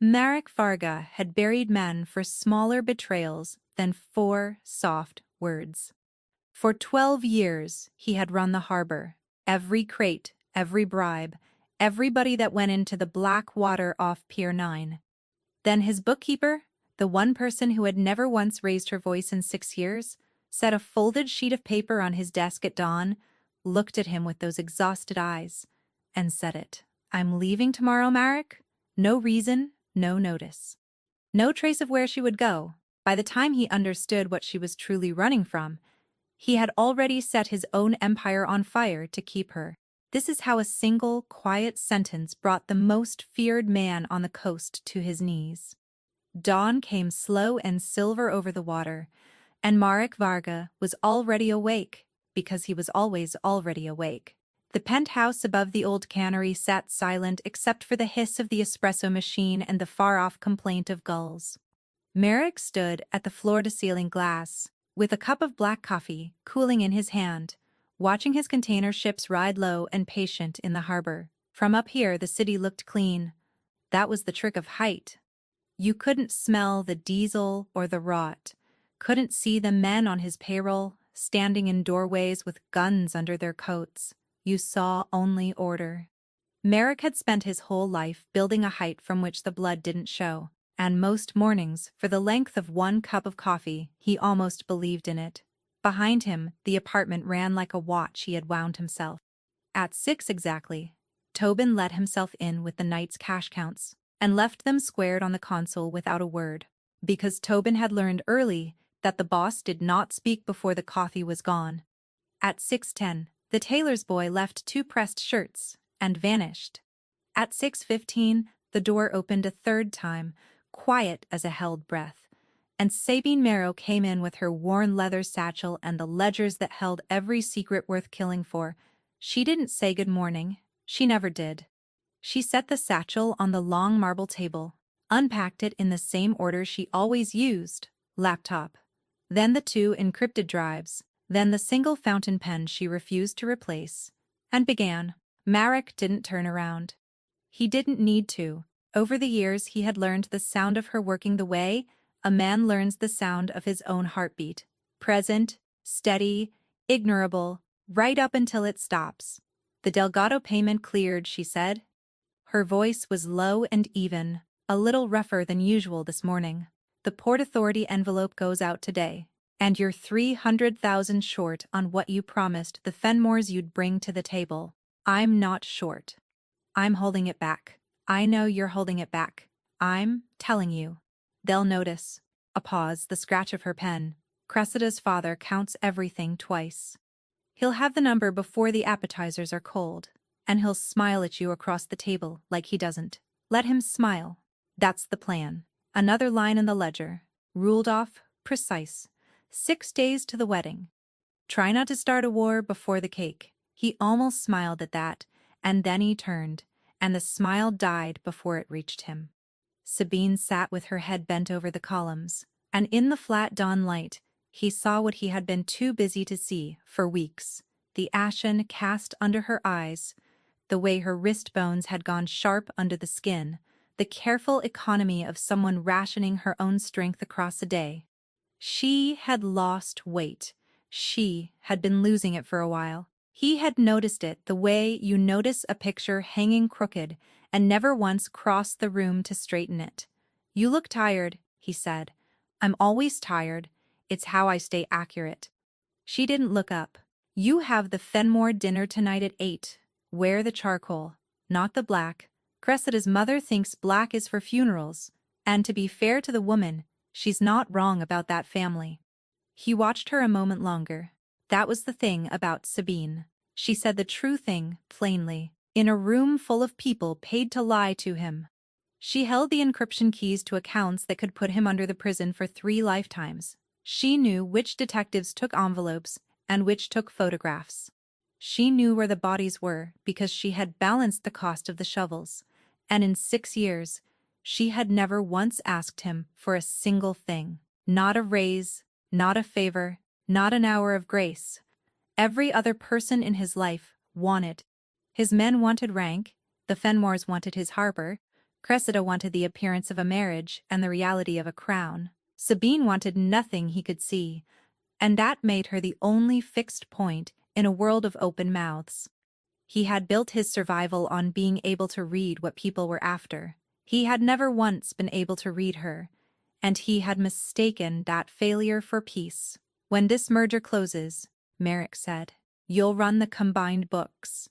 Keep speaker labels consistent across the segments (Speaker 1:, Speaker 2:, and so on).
Speaker 1: Marek Varga had buried men for smaller betrayals than 4 soft words. For 12 years, he had run the harbor. Every crate, every bribe, everybody that went into the black water off Pier 9. Then his bookkeeper, the one person who had never once raised her voice in 6 years, set a folded sheet of paper on his desk at dawn, looked at him with those exhausted eyes, and said it. "I'm leaving tomorrow, Marek. No reason, no notice." No trace of where she would go. By the time he understood what she was truly running from, he had already set his own empire on fire to keep her. This is how a single, quiet sentence brought the most feared man on the coast to his knees. Dawn came slow and silver over the water, and Marek Varga was already awake, because he was always already awake. The penthouse above the old cannery sat silent except for the hiss of the espresso machine and the far-off complaint of gulls. Marek stood at the floor-to-ceiling glass, with a cup of black coffee cooling in his hand, watching his container ships ride low and patient in the harbor. From up here the city looked clean. That was the trick of height. You couldn't smell the diesel or the rot, couldn't see the men on his payroll standing in doorways with guns under their coats. You saw only order. Marek had spent his whole life building a height from which the blood didn't show, and most mornings, for the length of 1 cup of coffee, he almost believed in it. Behind him, the apartment ran like a watch he had wound himself. At 6 exactly, Tobin let himself in with the night's cash counts, and left them squared on the console without a word, because Tobin had learned early that the boss did not speak before the coffee was gone. At 6:10, the tailor's boy left 2 pressed shirts and vanished. At 6:15, the door opened a 3rd time, quiet as a held breath, and Sabine Marrow came in with her worn leather satchel and the ledgers that held every secret worth killing for. She didn't say good morning. She never did. She set the satchel on the long marble table, unpacked it in the same order she always used, laptop, then the 2 encrypted drives, then the single fountain pen she refused to replace, and began. Marek didn't turn around. He didn't need to. Over the years he had learned the sound of her working the way a man learns the sound of his own heartbeat. Present, steady, ignorable, right up until it stops. "The Delgado payment cleared," she said. Her voice was low and even, a little rougher than usual this morning. "The Port Authority envelope goes out today. And you're 300,000 short on what you promised the Fenmores you'd bring to the table. I'm not short. I'm holding it back. I know you're holding it back. I'm telling you. They'll notice." A pause, the scratch of her pen. "Cressida's father counts everything twice. He'll have the number before the appetizers are cold, and he'll smile at you across the table like he doesn't. Let him smile. That's the plan." Another line in the ledger. Ruled off, precise. 6 days to the wedding. Try not to start a war before the cake. He almost smiled at that, and then he turned, and the smile died before it reached him. Sabine sat with her head bent over the columns, and in the flat dawn light, he saw what he had been too busy to see for weeks. The ashen cast under her eyes, the way her wrist bones had gone sharp under the skin, the careful economy of someone rationing her own strength across a day. She had lost weight. She had been losing it for a while. He had noticed it the way you notice a picture hanging crooked and never once crossed the room to straighten it. "You look tired," he said. "I'm always tired. It's how I stay accurate." She didn't look up. "You have the Fenmore dinner tonight at 8. Wear the charcoal, not the black. Cressida's mother thinks black is for funerals, and to be fair to the woman, she's not wrong about that family." He watched her a moment longer. That was the thing about Sabine. She said the true thing, plainly, in a room full of people paid to lie to him. She held the encryption keys to accounts that could put him under the prison for 3 lifetimes. She knew which detectives took envelopes and which took photographs. She knew where the bodies were because she had balanced the cost of the shovels, and in 6 years, she had never once asked him for a single thing. Not a raise, not a favor, not an hour of grace. Every other person in his life wanted. His men wanted rank, the Fenmores wanted his harbor, Cressida wanted the appearance of a marriage and the reality of a crown. Sabine wanted nothing he could see, and that made her the only fixed point in a world of open mouths. He had built his survival on being able to read what people were after. He had never once been able to read her, and he had mistaken that failure for peace. When this merger closes, Merrick said, you'll run the combined books.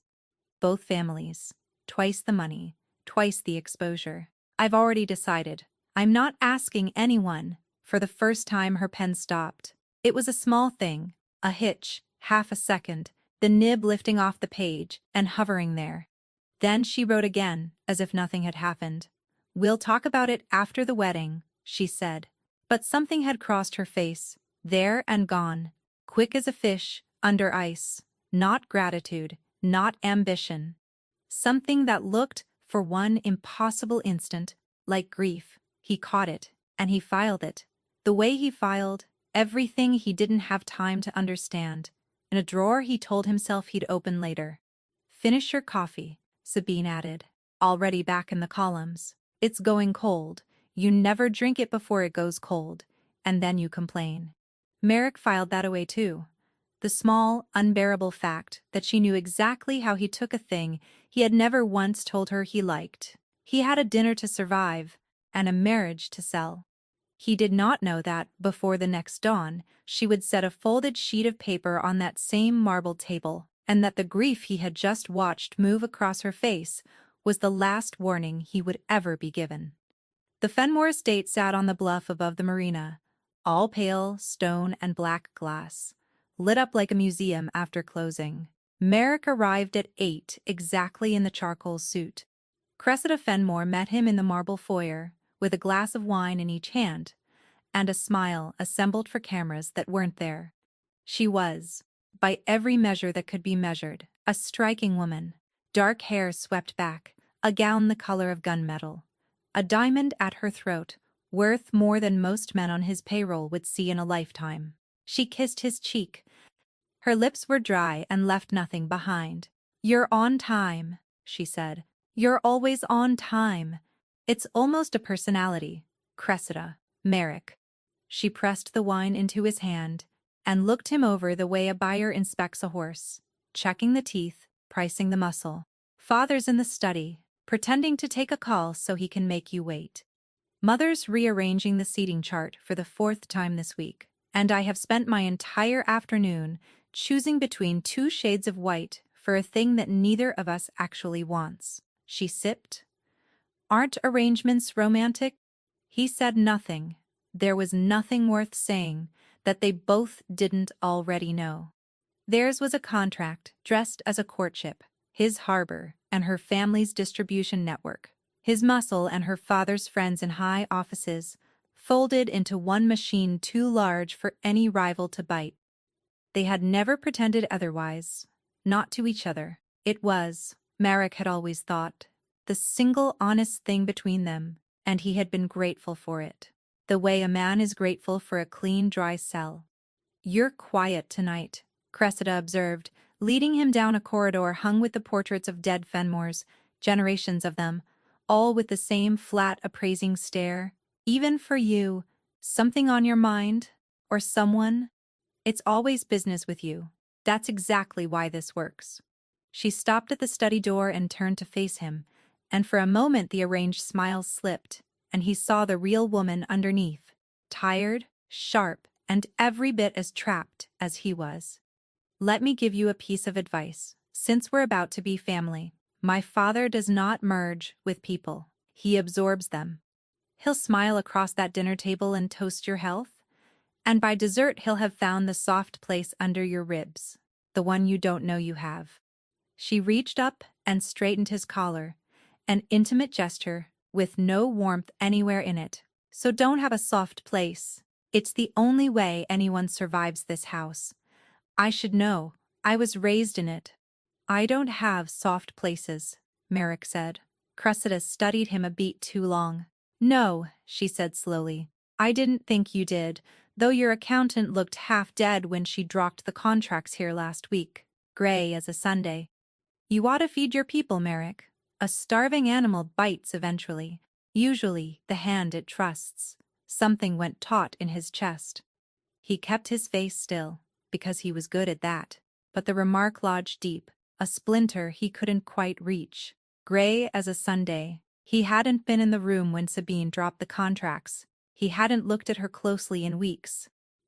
Speaker 1: Both families. Twice the money, twice the exposure. I've already decided. I'm not asking anyone. For the first time her pen stopped. It was a small thing, a hitch, half a second, the nib lifting off the page and hovering there. Then she wrote again, as if nothing had happened. We'll talk about it after the wedding, she said. But something had crossed her face, there and gone, quick as a fish, under ice. Not gratitude, not ambition. Something that looked, for one impossible instant, like grief. He caught it, and he filed it. The way he filed, everything he didn't have time to understand. In a drawer he told himself he'd open later. Finish your coffee, Sabine added, already back in the columns. It's going cold. You never drink it before it goes cold, and then you complain. Merrick filed that away too. The small, unbearable fact that she knew exactly how he took a thing he had never once told her he liked. He had a dinner to survive, and a marriage to sell. He did not know that, before the next dawn, she would set a folded sheet of paper on that same marble table, and that the grief he had just watched move across her face was the last warning he would ever be given. The Fenmore estate sat on the bluff above the marina, all pale stone and black glass, lit up like a museum after closing. Merrick arrived at 8 exactly in the charcoal suit. Cressida Fenmore met him in the marble foyer, with a glass of wine in each hand, and a smile assembled for cameras that weren't there. She was, by every measure that could be measured, a striking woman. Dark hair swept back, a gown the color of gunmetal, a diamond at her throat, worth more than most men on his payroll would see in a lifetime. She kissed his cheek. Her lips were dry and left nothing behind. You're on time, she said. You're always on time. It's almost a personality. Cressida, Merrick. She pressed the wine into his hand and looked him over the way a buyer inspects a horse, checking the teeth, pricing the muscle. Father's in the study, pretending to take a call so he can make you wait. Mother's rearranging the seating chart for the 4th time this week, and I have spent my entire afternoon choosing between 2 shades of white for a thing that neither of us actually wants. She sipped. Aren't arrangements romantic? He said nothing. There was nothing worth saying that they both didn't already know. Theirs was a contract dressed as a courtship, his harbor and her family's distribution network, his muscle and her father's friends in high offices, folded into one machine too large for any rival to bite. They had never pretended otherwise, not to each other. It was, Merrick had always thought, the single honest thing between them, and he had been grateful for it, the way a man is grateful for a clean, dry cell. You're quiet tonight, Cressida observed, leading him down a corridor hung with the portraits of dead Fenmores, generations of them, all with the same flat, appraising stare. Even for you, something on your mind? Or someone? It's always business with you. That's exactly why this works. She stopped at the study door and turned to face him, and for a moment the arranged smiles slipped, and he saw the real woman underneath, tired, sharp, and every bit as trapped as he was. Let me give you a piece of advice. Since we're about to be family, my father does not merge with people. He absorbs them. He'll smile across that dinner table and toast your health, and by dessert he'll have found the soft place under your ribs, the one you don't know you have. She reached up and straightened his collar, an intimate gesture with no warmth anywhere in it. So don't have a soft place. It's the only way anyone survives this house. I should know. I was raised in it. I don't have soft places, Merrick said. Cressida studied him a beat too long. No, she said slowly. I didn't think you did, though your accountant looked half dead when she dropped the contracts here last week, gray as a Sunday. You ought to feed your people, Merrick. A starving animal bites eventually, usually the hand it trusts. Something went taut in his chest. He kept his face still, because he was good at that. But the remark lodged deep, a splinter he couldn't quite reach. Gray as a Sunday, he hadn't been in the room when Sabine dropped the contracts. He hadn't looked at her closely in weeks.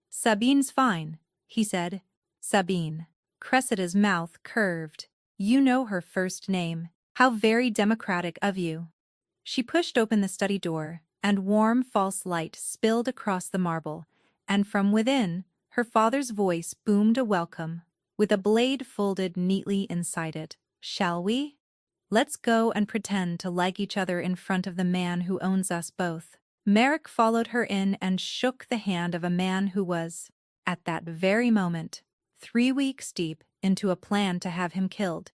Speaker 1: "Sabine's fine," he said. "Sabine." Cressida's mouth curved. "You know her first name. How very democratic of you." She pushed open the study door, and warm false light spilled across the marble, and from within, her father's voice boomed a welcome, with a blade folded neatly inside it. "Shall we? Let's go and pretend to like each other in front of the man who owns us both." Merrick followed her in and shook the hand of a man who was, at that very moment, 3 weeks deep into a plan to have him killed.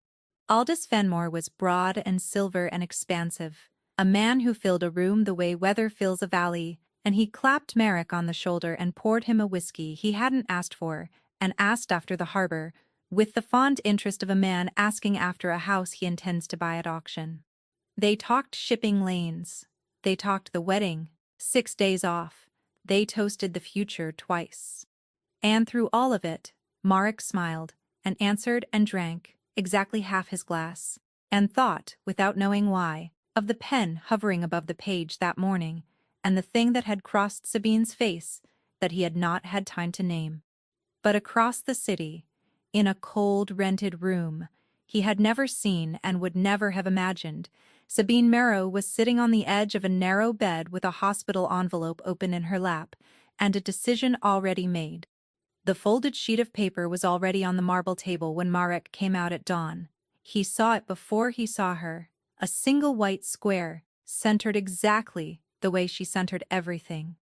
Speaker 1: Aldous Fenmore was broad and silver and expansive, a man who filled a room the way weather fills a valley, and he clapped Merrick on the shoulder and poured him a whiskey he hadn't asked for, and asked after the harbor, with the fond interest of a man asking after a house he intends to buy at auction. They talked shipping lanes. They talked the wedding, 6 days off. They toasted the future twice. And through all of it, Marek smiled, and answered and drank exactly half his glass, and thought, without knowing why, of the pen hovering above the page that morning, and the thing that had crossed Sabine's face that he had not had time to name. But across the city, in a cold, rented room he had never seen and would never have imagined, Sabine Merrow was sitting on the edge of a narrow bed with a hospital envelope open in her lap, and a decision already made. The folded sheet of paper was already on the marble table when Marek came out at dawn. He saw it before he saw her, a single white square, centered exactly the way she centered everything.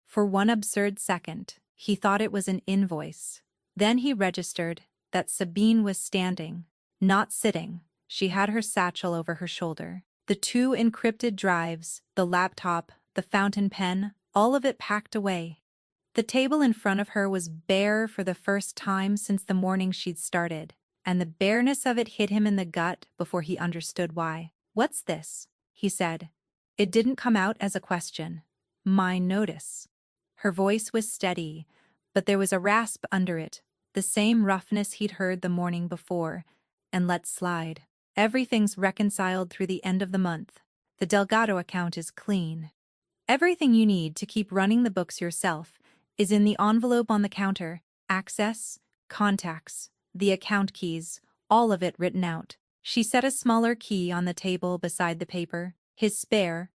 Speaker 1: For one absurd second, he thought it was an invoice. Then he registered that Sabine was standing, not sitting. She had her satchel over her shoulder. The 2 encrypted drives, the laptop, the fountain pen, all of it packed away. The table in front of her was bare for the first time since the morning she'd started, and the bareness of it hit him in the gut before he understood why. "What's this?" he said. It didn't come out as a question. "My notice." Her voice was steady, but there was a rasp under it, the same roughness he'd heard the morning before, and let slide. "Everything's reconciled through the end of the month. The Delgado account is clean. Everything you need to keep running the books yourself is in the envelope on the counter, access, contacts, the account keys, all of it written out." She set a smaller key on the table beside the paper, his spare,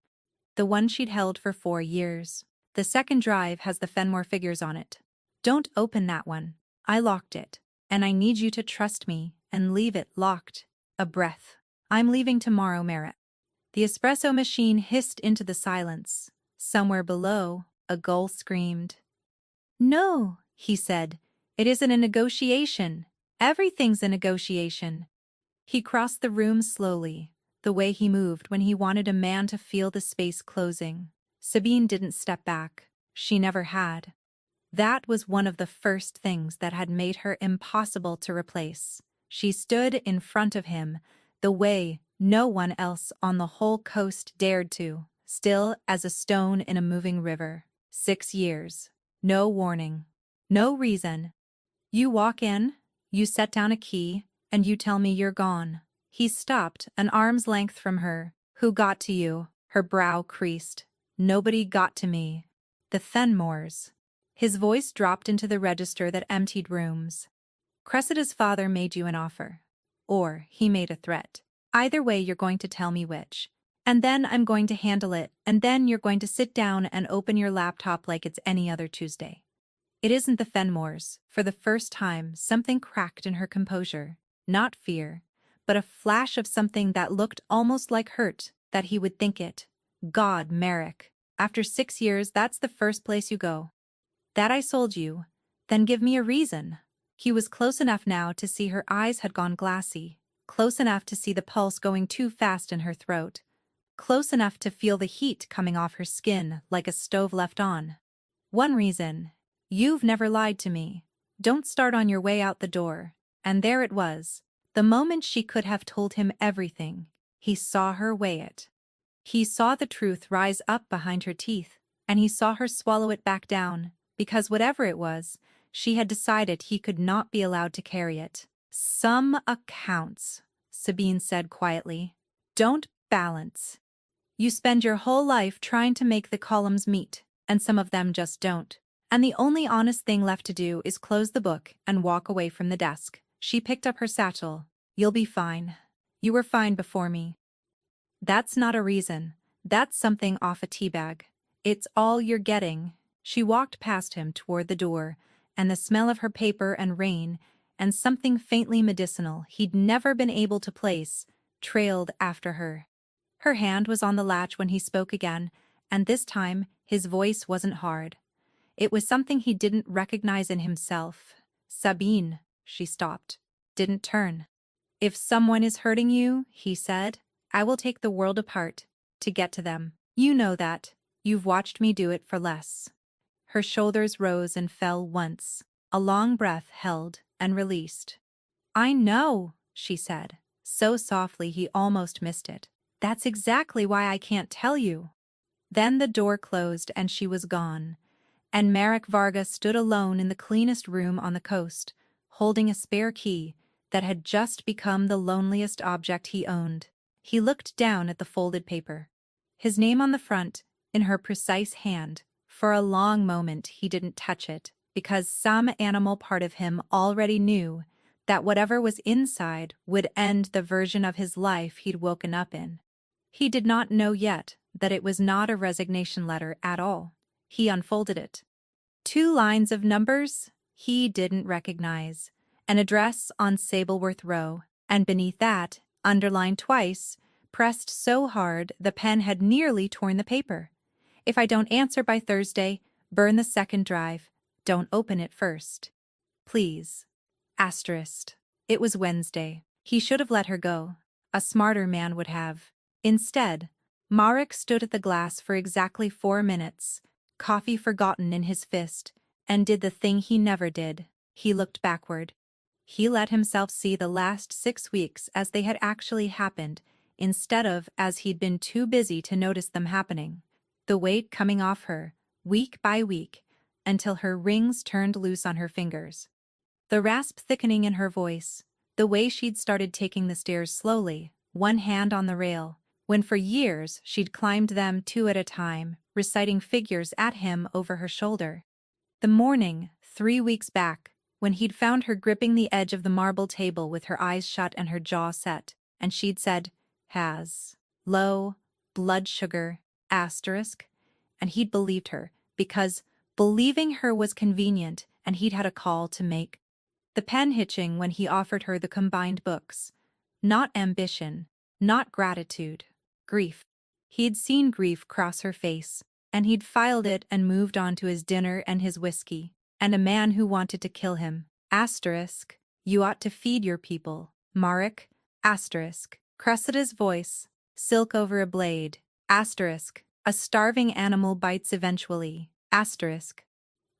Speaker 1: the one she'd held for 4 years. "The second drive has the Fenmore figures on it. Don't open that one. I locked it, and I need you to trust me and leave it locked." A breath. "I'm leaving tomorrow, Merritt." The espresso machine hissed into the silence. Somewhere below, a gull screamed. "No," he said. "It isn't a negotiation. Everything's a negotiation." He crossed the room slowly, the way he moved when he wanted a man to feel the space closing. Sabine didn't step back. She never had. That was one of the first things that had made her impossible to replace. She stood in front of him, the way no one else on the whole coast dared to, still as a stone in a moving river. 6 years. No warning. No reason. You walk in, you set down a key, and you tell me you're gone. He stopped, an arm's length from her. "Who got to you?" Her brow creased. "Nobody got to me. The Fenmores." His voice dropped into the register that emptied rooms. "Cressida's father made you an offer. Or he made a threat. Either way, you're going to tell me which. And then I'm going to handle it, and then you're going to sit down and open your laptop like it's any other Tuesday." It isn't the Fenmores. For the first time, something cracked in her composure. Not fear, but a flash of something that looked almost like hurt, that he would think it. God, Merrick. After 6 years, that's the first place you go. "That I sold you. Then give me a reason." He was close enough now to see her eyes had gone glassy, close enough to see the pulse going too fast in her throat, close enough to feel the heat coming off her skin like a stove left on. "One reason. You've never lied to me. Don't start on your way out the door." And there it was, the moment she could have told him everything. He saw her weigh it. He saw the truth rise up behind her teeth, and he saw her swallow it back down, because whatever it was, she had decided he could not be allowed to carry it. Some accounts, Sabine said quietly, don't balance. You spend your whole life trying to make the columns meet, and some of them just don't. And the only honest thing left to do is close the book and walk away from the desk. She picked up her satchel. You'll be fine. You were fine before me. That's not a reason. That's something off a teabag. It's all you're getting. She walked past him toward the door, and the smell of her paper and rain, and something faintly medicinal he'd never been able to place, trailed after her. Her hand was on the latch when he spoke again, and this time his voice wasn't hard. It was something he didn't recognize in himself. Sabine, she stopped. Didn't turn. If someone is hurting you, he said, I will take the world apart to get to them. You know that. You've watched me do it for less. Her shoulders rose and fell once. A long breath held and released. I know, she said, so softly he almost missed it. That's exactly why I can't tell you. Then the door closed and she was gone, and Merrick Varga stood alone in the cleanest room on the coast, holding a spare key that had just become the loneliest object he owned. He looked down at the folded paper. His name on the front, in her precise hand. For a long moment he didn't touch it, because some animal part of him already knew that whatever was inside would end the version of his life he'd woken up in. He did not know yet that it was not a resignation letter at all. He unfolded it. 2 lines of numbers he didn't recognize, an address on Sableworth Row, and beneath that, underlined twice, pressed so hard the pen had nearly torn the paper. If I don't answer by Thursday, burn the second drive. Don't open it first. Please. Asterisk. It was Wednesday. He should have let her go. A smarter man would have. Instead, Marek stood at the glass for exactly 4 minutes, coffee forgotten in his fist, and did the thing he never did. He looked backward. He let himself see the last 6 weeks as they had actually happened, instead of as he'd been too busy to notice them happening. The weight coming off her, week by week, until her rings turned loose on her fingers. The rasp thickening in her voice, the way she'd started taking the stairs slowly, one hand on the rail, when for years she'd climbed them 2 at a time, reciting figures at him over her shoulder. The morning, 3 weeks back, when he'd found her gripping the edge of the marble table with her eyes shut and her jaw set, and she'd said, has, low, blood sugar, asterisk, and he'd believed her, because believing her was convenient and he'd had a call to make. The pen hitching when he offered her the combined books. Not ambition, not gratitude, grief. He'd seen grief cross her face, and he'd filed it and moved on to his dinner and his whiskey, and a man who wanted to kill him. Asterisk, you ought to feed your people, Marek. Asterisk, Cressida's voice, silk over a blade. Asterisk, a starving animal bites eventually. Asterisk.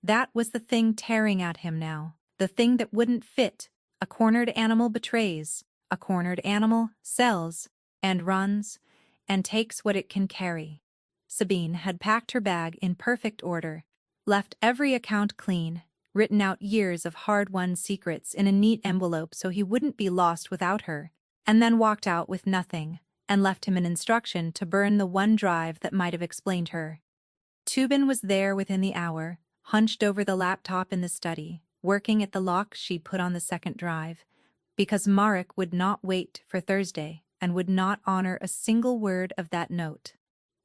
Speaker 1: That was the thing tearing at him now, the thing that wouldn't fit. A cornered animal betrays, a cornered animal sells, and runs, and takes what it can carry. Sabine had packed her bag in perfect order, left every account clean, written out years of hard-won secrets in a neat envelope so he wouldn't be lost without her, and then walked out with nothing, and left him an instruction to burn the one drive that might have explained her. Tubin was there within the hour, hunched over the laptop in the study, working at the lock she'd put on the second drive, because Marek would not wait for Thursday and would not honor a single word of that note.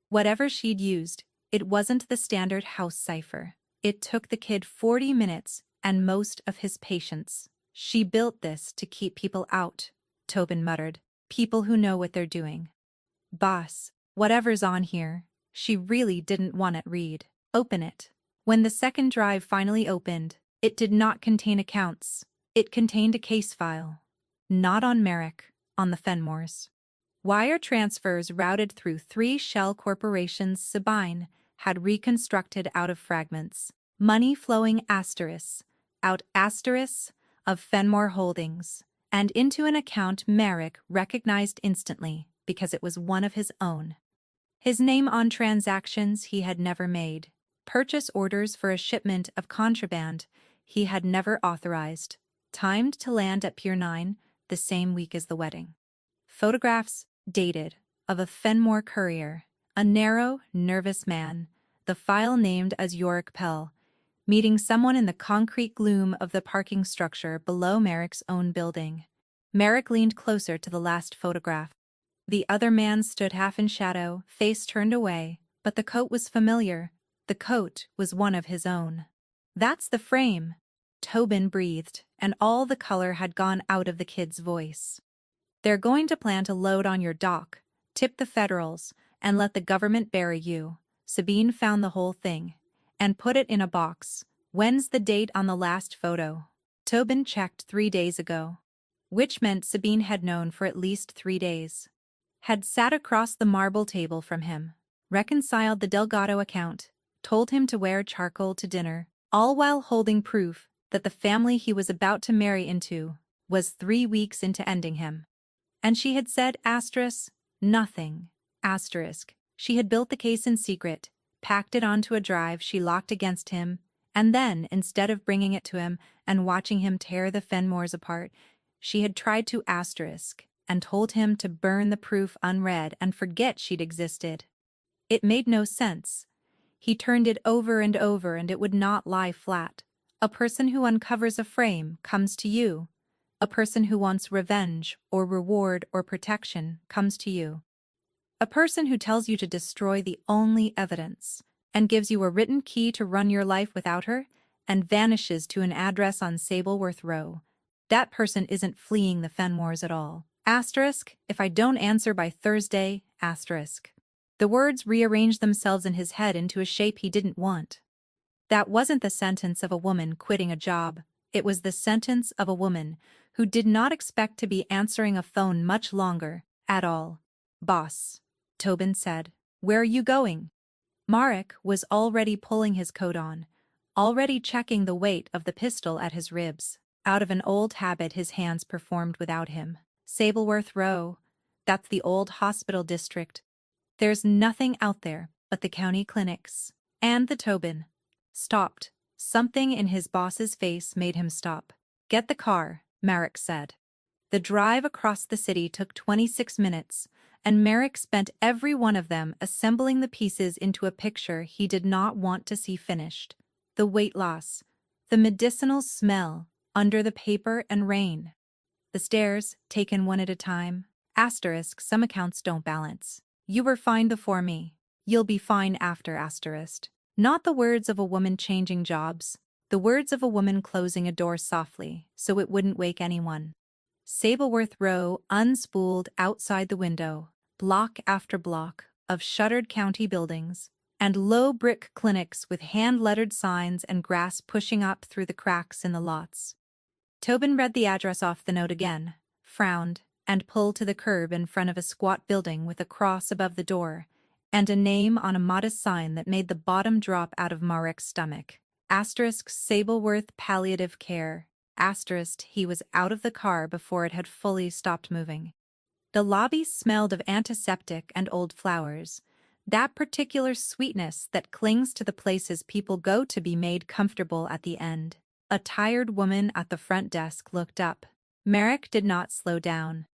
Speaker 1: Whatever she'd used, it wasn't the standard house cipher. It took the kid 40 minutes and most of his patience. She built this to keep people out, Tobin muttered. People who know what they're doing. Boss, whatever's on here, she really didn't want it read. Open it. When the second drive finally opened, it did not contain accounts. It contained a case file. Not on Merrick, on the Fenmores. Wire transfers routed through 3 shell corporations Sabine had reconstructed out of fragments. Money flowing asterisks, out asterisks of Fenmore Holdings, and into an account Merrick recognized instantly, because it was one of his own. His name on transactions he had never made, purchase orders for a shipment of contraband he had never authorized, timed to land at Pier 9 the same week as the wedding. Photographs, dated, of a Fenmore courier, a narrow, nervous man, the file named as Yorick Pell, meeting someone in the concrete gloom of the parking structure below Merrick's own building. Merrick leaned closer to the last photograph. The other man stood half in shadow, face turned away, but the coat was familiar. The coat was one of his own. "That's the frame," Tobin breathed, and all the color had gone out of the kid's voice. "They're going to plant a load on your dock, tip the federals, and let the government bury you." Sabine found the whole thing and put it in a box. "When's the date on the last photo?" Tobin checked 3 days ago, which meant Sabine had known for at least 3 days. Had sat across the marble table from him, reconciled the Delgado account, told him to wear charcoal to dinner, all while holding proof that the family he was about to marry into was 3 weeks into ending him. And she had said nothing, She had built the case in secret, packed it onto a drive she locked against him, and then, instead of bringing it to him and watching him tear the Fenmores apart, she had tried to and told him to burn the proof unread and forget she'd existed. It made no sense. He turned it over and over and it would not lie flat. A person who uncovers a frame comes to you. A person who wants revenge or reward or protection comes to you. A person who tells you to destroy the only evidence and gives you a written key to run your life without her and vanishes to an address on Sableworth Row. That person isn't fleeing the Fenmores at all. If I don't answer by Thursday, The words rearranged themselves in his head into a shape he didn't want. That wasn't the sentence of a woman quitting a job. It was the sentence of a woman who did not expect to be answering a phone much longer, at all. "Boss," Tobin said, "where are you going?" Marek was already pulling his coat on, already checking the weight of the pistol at his ribs. Out of an old habit his hands performed without him. "Sableworth Row, that's the old hospital district. There's nothing out there but the county clinics." And the Tobin stopped. Something in his boss's face made him stop. "Get the car," Marek said. The drive across the city took 26 minutes, and Marek spent every one of them assembling the pieces into a picture he did not want to see finished. The weight loss, the medicinal smell under the paper and rain. The stairs, taken one at a time. Some accounts don't balance. "You were fine before me. You'll be fine after." Not the words of a woman changing jobs, the words of a woman closing a door softly so it wouldn't wake anyone. Sableworth Row unspooled outside the window, block after block of shuttered county buildings, and low brick clinics with hand-lettered signs and grass pushing up through the cracks in the lots. Tobin read the address off the note again, frowned, and pulled to the curb in front of a squat building with a cross above the door, and a name on a modest sign that made the bottom drop out of Marek's stomach. Sableworth Palliative Care. He was out of the car before it had fully stopped moving. The lobby smelled of antiseptic and old flowers, that particular sweetness that clings to the places people go to be made comfortable at the end. A tired woman at the front desk looked up. Marek did not slow down.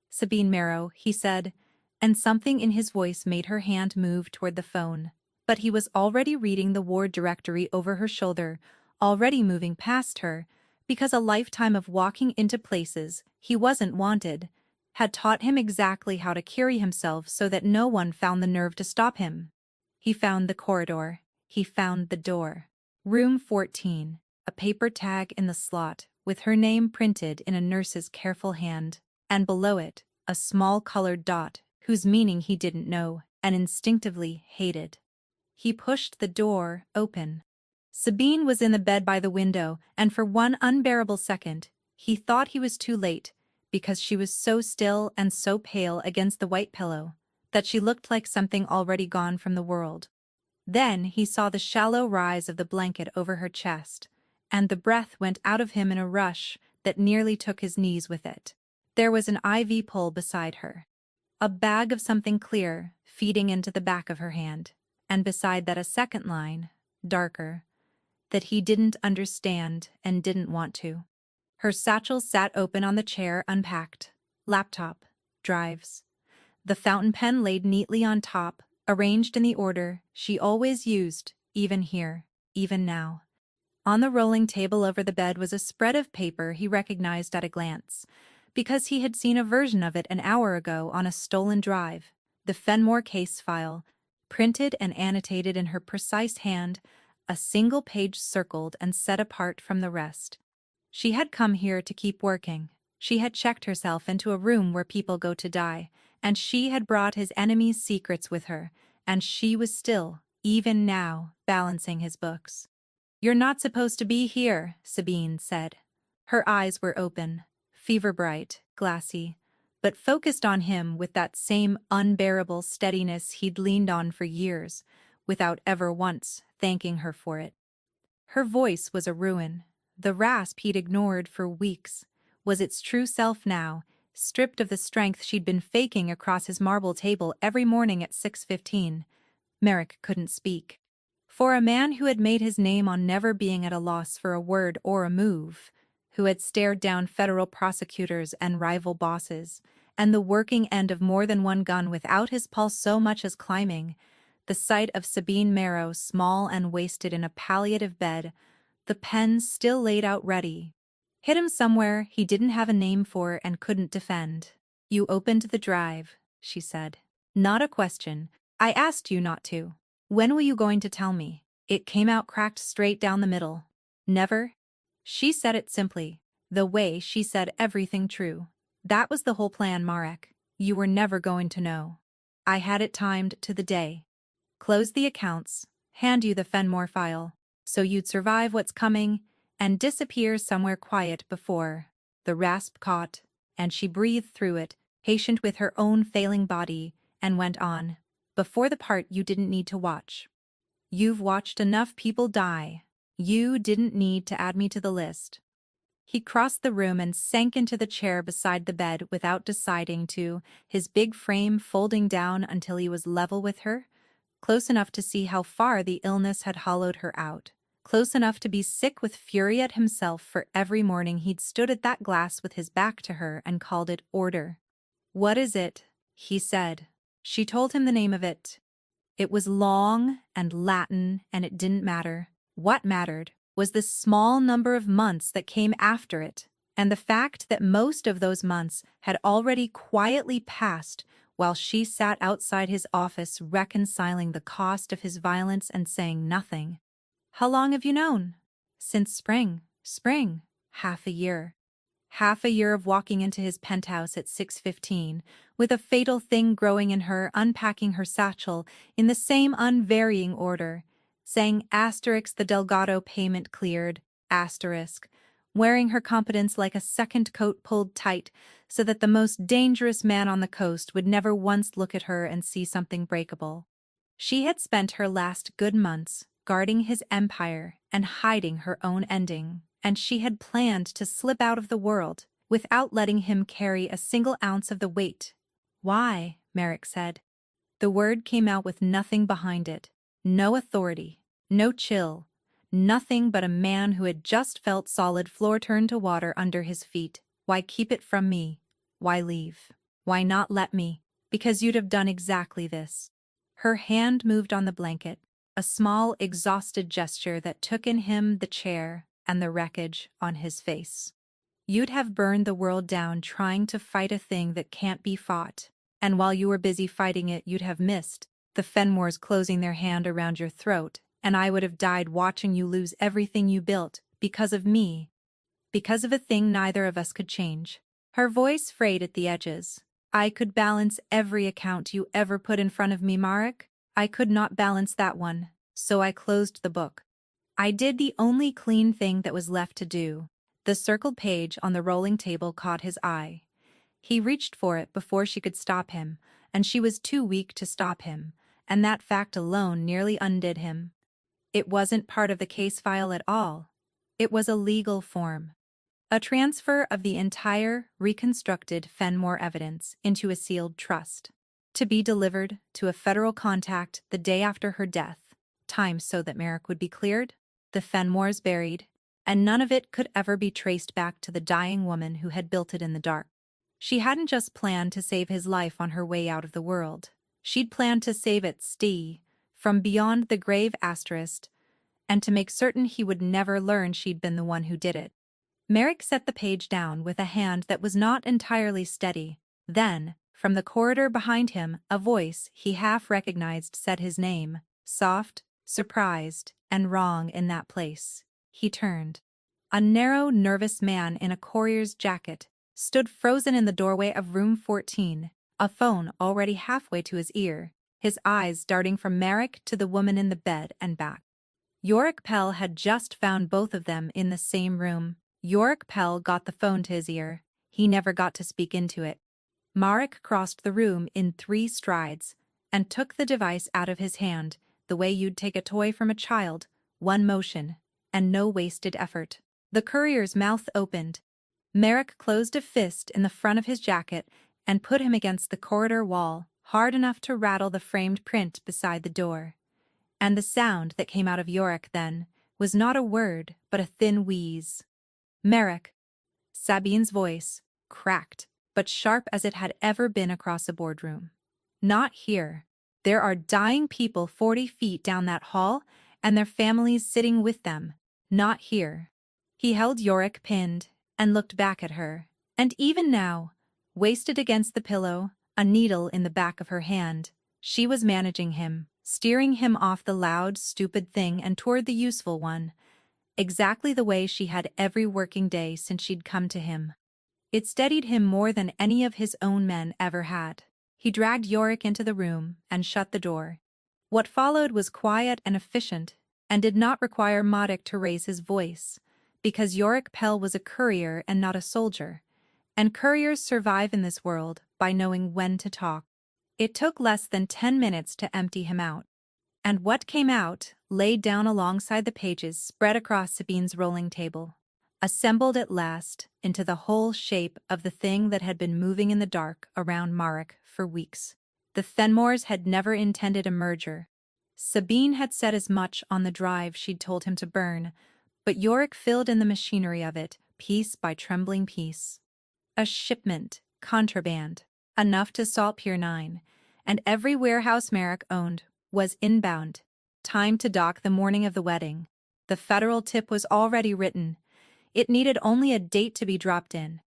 Speaker 1: "Sabine Marrow," he said, and something in his voice made her hand move toward the phone. But he was already reading the ward directory over her shoulder, already moving past her, because a lifetime of walking into places he wasn't wanted had taught him exactly how to carry himself so that no one found the nerve to stop him. He found the corridor. He found the door. Room 14. A paper tag in the slot, with her name printed in a nurse's careful hand, and below it, a small colored dot, whose meaning he didn't know, and instinctively hated. He pushed the door open. Sabine was in the bed by the window, and for one unbearable second, he thought he was too late, because she was so still and so pale against the white pillow, that she looked like something already gone from the world. Then he saw the shallow rise of the blanket over her chest, and the breath went out of him in a rush that nearly took his knees with it. There was an IV pole beside her. A bag of something clear, feeding into the back of her hand, and beside that a second line, darker, that he didn't understand and didn't want to. Her satchel sat open on the chair, unpacked. Laptop, drives. The fountain pen laid neatly on top, arranged in the order she always used, even here, even now. On the rolling table over the bed was a spread of paper he recognized at a glance, because he had seen a version of it an hour ago on a stolen drive, the Fenmore case file, printed and annotated in her precise hand, a single page circled and set apart from the rest. She had come here to keep working. She had checked herself into a room where people go to die, and she had brought his enemy's secrets with her, and she was still, even now, balancing his books. "You're not supposed to be here," Sabine said. Her eyes were open, fever-bright, glassy, but focused on him with that same unbearable steadiness he'd leaned on for years, without ever once thanking her for it. Her voice was a ruin. The rasp he'd ignored for weeks was its true self now, stripped of the strength she'd been faking across his marble table every morning at 6:15. Merrick couldn't speak. For a man who had made his name on never being at a loss for a word or a move, who had stared down federal prosecutors and rival bosses, and the working end of more than one gun without his pulse so much as climbing, the sight of Sabine Marrow small and wasted in a palliative bed, the pen still laid out ready, hit him somewhere he didn't have a name for and couldn't defend. "You opened the drive," she said. "Not a question. I asked you not to. When were you going to tell me?" It came out cracked straight down the middle. "Never?" She said it simply, the way she said everything true. "That was the whole plan, Marek. You were never going to know. I had it timed to the day. Close the accounts, hand you the Fenmore file, so you'd survive what's coming, and disappear somewhere quiet before." The rasp caught, and she breathed through it, patient with her own failing body, and went on. "Before the part you didn't need to watch. You've watched enough people die. You didn't need to add me to the list." He crossed the room and sank into the chair beside the bed without deciding to, his big frame folding down until he was level with her, close enough to see how far the illness had hollowed her out, close enough to be sick with fury at himself for every morning he'd stood at that glass with his back to her and called it order. "What is it?" he said. She told him the name of it. It was long and Latin, and it didn't matter. What mattered was the small number of months that came after it, and the fact that most of those months had already quietly passed while she sat outside his office reconciling the cost of his violence and saying nothing. "How long have you known?" "Since spring." "Spring." "Half a year." Half a year of walking into his penthouse at 6:15, with a fatal thing growing in her, unpacking her satchel in the same unvarying order, saying asterisk the Delgado payment cleared, asterisk, wearing her competence like a second coat pulled tight so that the most dangerous man on the coast would never once look at her and see something breakable. She had spent her last good months guarding his empire and hiding her own ending, and she had planned to slip out of the world without letting him carry a single ounce of the weight. "Why?" Merrick said. The word came out with nothing behind it. No authority, no chill, nothing but a man who had just felt solid floor turn to water under his feet. "Why keep it from me? Why leave? Why not let me? Because you'd have done exactly this." Her hand moved on the blanket, a small, exhausted gesture that took in him the chair and the wreckage on his face. "You'd have burned the world down trying to fight a thing that can't be fought, and while you were busy fighting it you'd have missed the Fenmores closing their hand around your throat, and I would have died watching you lose everything you built, because of me, because of a thing neither of us could change." Her voice frayed at the edges. "I could balance every account you ever put in front of me, Marek. I could not balance that one, so I closed the book. I did the only clean thing that was left to do." The circled page on the rolling table caught his eye. He reached for it before she could stop him, and she was too weak to stop him, and that fact alone nearly undid him. It wasn't part of the case file at all. It was a legal form. A transfer of the entire reconstructed Fenmore evidence into a sealed trust, to be delivered to a federal contact the day after her death, time so that Merrick would be cleared, the Fenmores buried, and none of it could ever be traced back to the dying woman who had built it in the dark. She hadn't just planned to save his life on her way out of the world. She'd planned to save it from beyond the grave asterisk, and to make certain he would never learn she'd been the one who did it. Merrick set the page down with a hand that was not entirely steady. Then, from the corridor behind him, a voice he half recognized said his name, soft, surprised, and wrong in that place. He turned. A narrow, nervous man in a courier's jacket stood frozen in the doorway of room 14, a phone already halfway to his ear, his eyes darting from Merrick to the woman in the bed and back. Yorick Pell had just found both of them in the same room. Yorick Pell got the phone to his ear. He never got to speak into it. Marek crossed the room in 3 strides and took the device out of his hand, the way you'd take a toy from a child, one motion, and no wasted effort. The courier's mouth opened. Merrick closed a fist in the front of his jacket and put him against the corridor wall, hard enough to rattle the framed print beside the door. And the sound that came out of Yorick then was not a word but a thin wheeze. Merrick. Sabine's voice, cracked, but sharp as it had ever been across a boardroom. Not here. There are dying people 40 feet down that hall, and their families sitting with them. Not here. He held Yorick pinned and looked back at her, and even now, wasted against the pillow, a needle in the back of her hand, she was managing him, steering him off the loud, stupid thing and toward the useful one, exactly the way she had every working day since she'd come to him. It steadied him more than any of his own men ever had. He dragged Yorick into the room and shut the door. What followed was quiet and efficient, and did not require Modic to raise his voice, because Yorick Pell was a courier and not a soldier, and couriers survive in this world by knowing when to talk. It took less than 10 minutes to empty him out. And what came out, laid down alongside the pages spread across Sabine's rolling table, assembled at last into the whole shape of the thing that had been moving in the dark around Marek for weeks. The Fenmores had never intended a merger. Sabine had said as much on the drive she'd told him to burn, but Yorick filled in the machinery of it, piece by trembling piece. A shipment, contraband, enough to salt Pier 9, and every warehouse Merrick owned was inbound. Time to dock the morning of the wedding. The federal tip was already written. It needed only a date to be dropped in.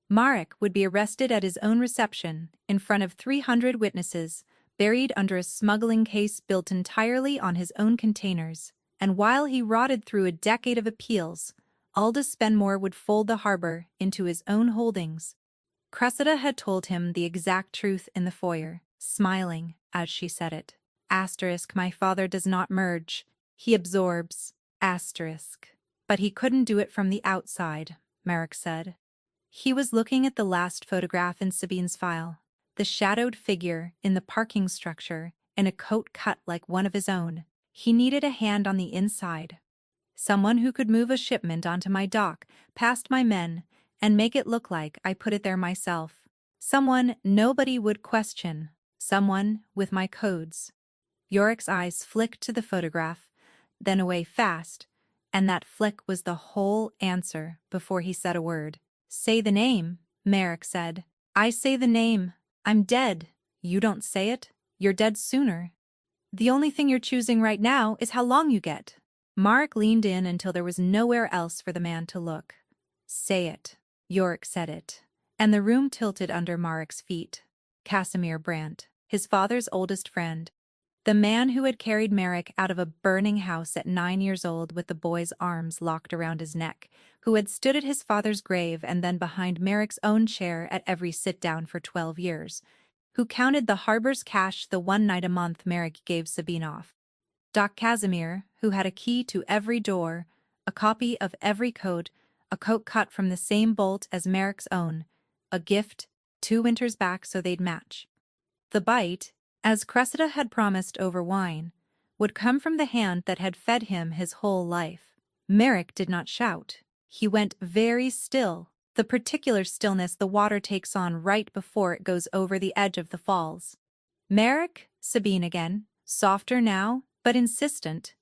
Speaker 1: Marek would be arrested at his own reception, in front of 300 witnesses, buried under a smuggling case built entirely on his own containers, and while he rotted through a decade of appeals, Aldous Spenmore would fold the harbor into his own holdings. Cressida had told him the exact truth in the foyer, smiling as she said it. Asterisk, my father does not merge. He absorbs. Asterisk. But he couldn't do it from the outside, Merrick said. He was looking at the last photograph in Sabine's file, the shadowed figure in the parking structure in a coat cut like one of his own. He needed a hand on the inside. Someone who could move a shipment onto my dock, past my men, and make it look like I put it there myself. Someone nobody would question. Someone with my codes. Yorick's eyes flicked to the photograph, then away fast, and that flick was the whole answer before he said a word. Say the name, Merrick said. I say the name. I'm dead. You don't say it. You're dead sooner. The only thing you're choosing right now is how long you get. Marek leaned in until there was nowhere else for the man to look. Say it. Yorick said it, and the room tilted under Marek's feet. Casimir Brandt, his father's oldest friend, the man who had carried Merrick out of a burning house at 9 years old with the boy's arms locked around his neck, who had stood at his father's grave and then behind Merrick's own chair at every sit-down for 12 years, who counted the harbor's cash the one night a month Merrick gave Sabine off. Doc Casimir, who had a key to every door, a copy of every coat, a coat cut from the same bolt as Merrick's own, a gift, 2 winters back so they'd match. The bite, as Cressida had promised over wine, would come from the hand that had fed him his whole life. Merrick did not shout. He went very still, the particular stillness the water takes on right before it goes over the edge of the falls. Merrick, Sabine again, softer now, but insistent,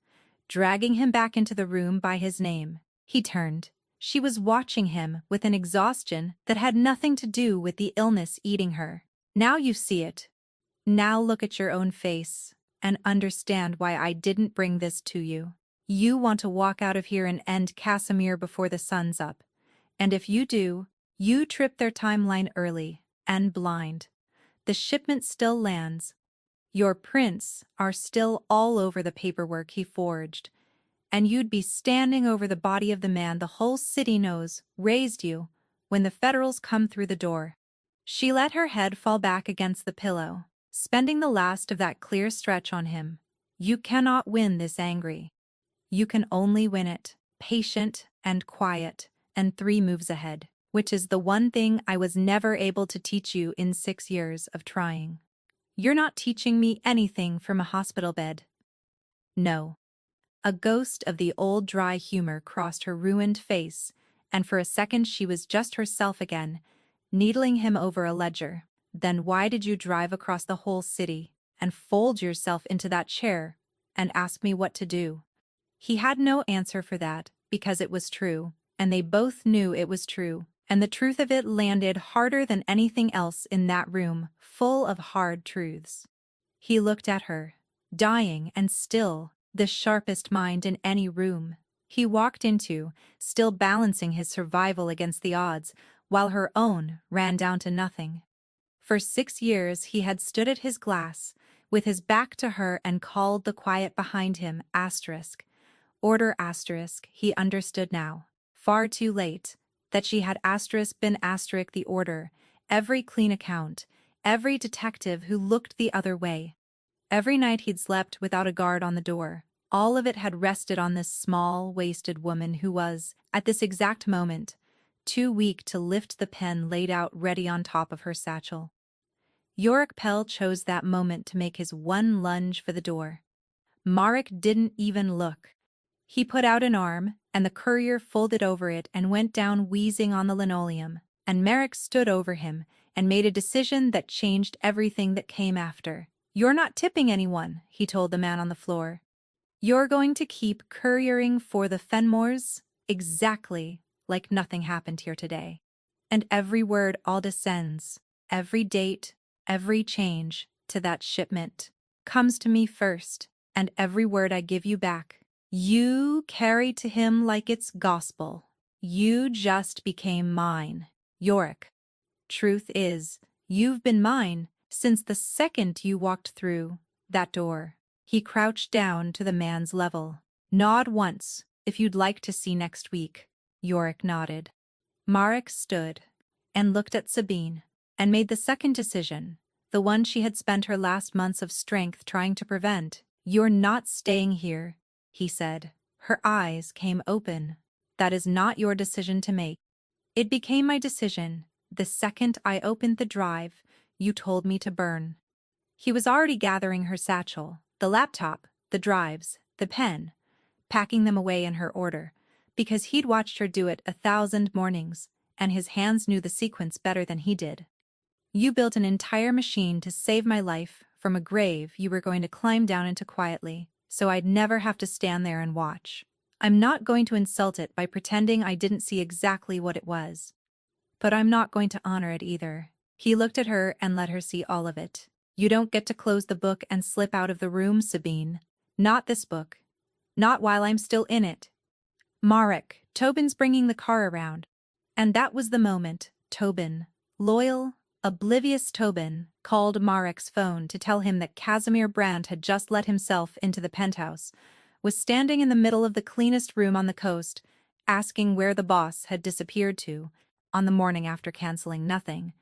Speaker 1: dragging him back into the room by his name. He turned. She was watching him with an exhaustion that had nothing to do with the illness eating her. Now you see it. Now look at your own face and understand why I didn't bring this to you. You want to walk out of here and end Casimir before the sun's up. And if you do, you trip their timeline early and blind. The shipment still lands. Your prints are still all over the paperwork he forged. And you'd be standing over the body of the man the whole city knows raised you when the Federals come through the door. She let her head fall back against the pillow, spending the last of that clear stretch on him. You cannot win this angry. You can only win it, patient and quiet, and 3 moves ahead, which is the one thing I was never able to teach you in 6 years of trying. You're not teaching me anything from a hospital bed. No. A ghost of the old dry humor crossed her ruined face, and for a second she was just herself again, needling him over a ledger. Then why did you drive across the whole city and fold yourself into that chair and ask me what to do? He had no answer for that, because it was true, and they both knew it was true, and the truth of it landed harder than anything else in that room, full of hard truths. He looked at her, dying and still, the sharpest mind in any room. He walked into, still balancing his survival against the odds, while her own ran down to nothing. For 6 years he had stood at his glass, with his back to her and called the quiet behind him asterisk. Order asterisk, he understood now, far too late, that she had asterisk been asterisk the order, every clean account, every detective who looked the other way. Every night he'd slept without a guard on the door. All of it had rested on this small, wasted woman who was, at this exact moment, too weak to lift the pen laid out ready on top of her satchel. Yorick Pell chose that moment to make his one lunge for the door. Marek didn't even look. He put out an arm, and the courier folded over it and went down wheezing on the linoleum, and Merrick stood over him and made a decision that changed everything that came after. You're not tipping anyone, he told the man on the floor. You're going to keep couriering for the Fenmores exactly like nothing happened here today. And every word all descends, every date, every change to that shipment comes to me first, and every word I give you back. You carry to him like it's gospel. You just became mine, Yorick. Truth is, you've been mine since the second you walked through that door. He crouched down to the man's level. Nod once, if you'd like to see next week. Yorick nodded. Marek stood and looked at Sabine and made the second decision, the one she had spent her last months of strength trying to prevent. You're not staying here, he said. Her eyes came open. That is not your decision to make. It became my decision the second I opened the drive you told me to burn. He was already gathering her satchel, the laptop, the drives, the pen, packing them away in her order, because he'd watched her do it 1,000 mornings, and his hands knew the sequence better than he did. You built an entire machine to save my life from a grave you were going to climb down into quietly, so I'd never have to stand there and watch. I'm not going to insult it by pretending I didn't see exactly what it was. But I'm not going to honor it either. He looked at her and let her see all of it. You don't get to close the book and slip out of the room, Sabine. Not this book. Not while I'm still in it. Marek, Tobin's bringing the car around. And that was the moment Tobin, loyal, oblivious Tobin, called Marek's phone to tell him that Casimir Brandt had just let himself into the penthouse, was standing in the middle of the cleanest room on the coast, asking where the boss had disappeared to on the morning after canceling nothing,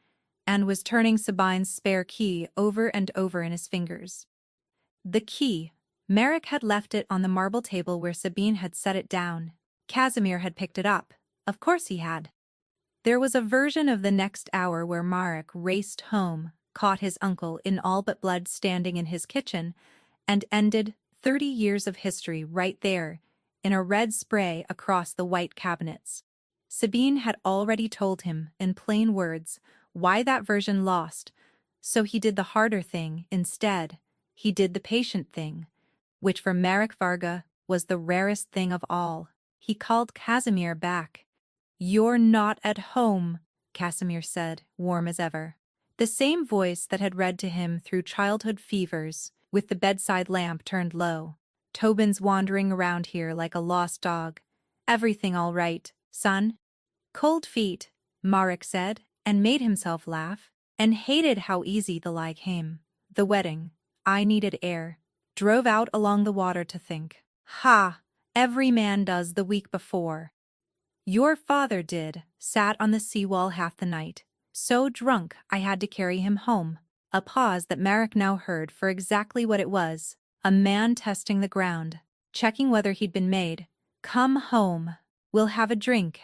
Speaker 1: and was turning Sabine's spare key over and over in his fingers. The key. Marek had left it on the marble table where Sabine had set it down. Casimir had picked it up. Of course he had. There was a version of the next hour where Marek raced home, caught his uncle in all but blood standing in his kitchen, and ended 30 years of history right there, in a red spray across the white cabinets. Sabine had already told him, in plain words, why that version lost, so he did the harder thing instead. He did the patient thing, which for Marek Varga was the rarest thing of all. He called Casimir back. "You're not at home," Casimir said, warm as ever. The same voice that had read to him through childhood fevers, with the bedside lamp turned low. "Tobin's wandering around here like a lost dog. Everything all right, son?" "Cold feet," Marek said, and made himself laugh, and hated how easy the lie came. The wedding. I needed air. Drove out along the water to think. Ha! Every man does the week before. Your father did, sat on the seawall half the night. So drunk I had to carry him home. A pause that Marek now heard for exactly what it was. A man testing the ground, checking whether he'd been made. Come home. We'll have a drink.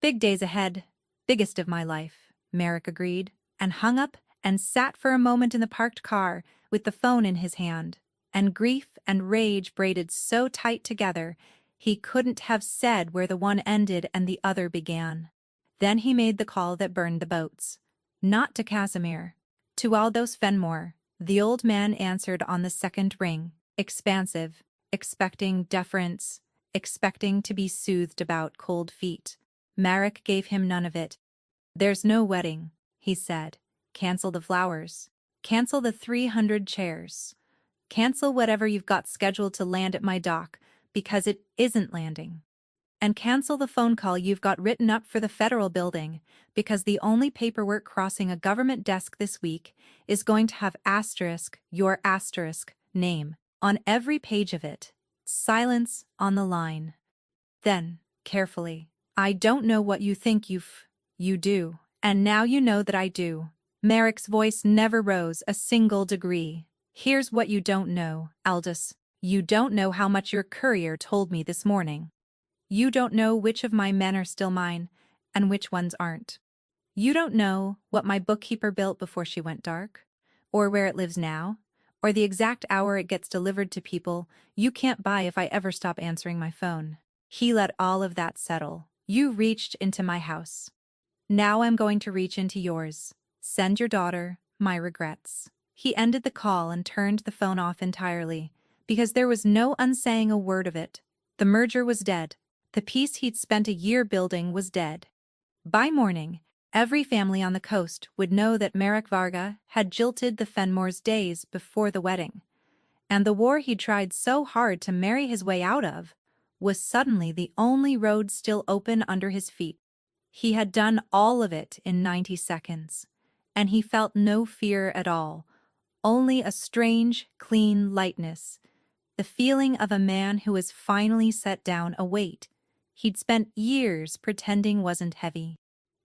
Speaker 1: Big days ahead. Biggest of my life, Marek agreed, and hung up and sat for a moment in the parked car with the phone in his hand. And grief and rage braided so tight together, he couldn't have said where the one ended and the other began. Then he made the call that burned the boats. Not to Casimir. To Aldous Fenmore. The old man answered on the second ring, expansive, expecting deference, expecting to be soothed about cold feet. Marek gave him none of it. "There's no wedding," he said. "Cancel the flowers. Cancel the 300 chairs. Cancel whatever you've got scheduled to land at my dock, because it isn't landing. And cancel the phone call you've got written up for the federal building, because the only paperwork crossing a government desk this week is going to have your asterisk name on every page of it. Silence on the line." Then, carefully, "I don't know what you think you do, and now you know that I do." Marek's voice never rose a single degree. "Here's what you don't know, Aldous. You don't know how much your courier told me this morning. You don't know which of my men are still mine, and which ones aren't. You don't know what my bookkeeper built before she went dark, or where it lives now, or the exact hour it gets delivered to people you can't buy if I ever stop answering my phone." He let all of that settle. "You reached into my house. Now I'm going to reach into yours. Send your daughter my regrets." He ended the call and turned the phone off entirely, because there was no unsaying a word of it. The merger was dead. The peace he'd spent a year building was dead. By morning, every family on the coast would know that Marek Varga had jilted the Fenmores days before the wedding, and the war he'd tried so hard to marry his way out of was suddenly the only road still open under his feet. He had done all of it in 90 seconds, and he felt no fear at all, only a strange, clean lightness, the feeling of a man who has finally set down a weight he'd spent years pretending wasn't heavy.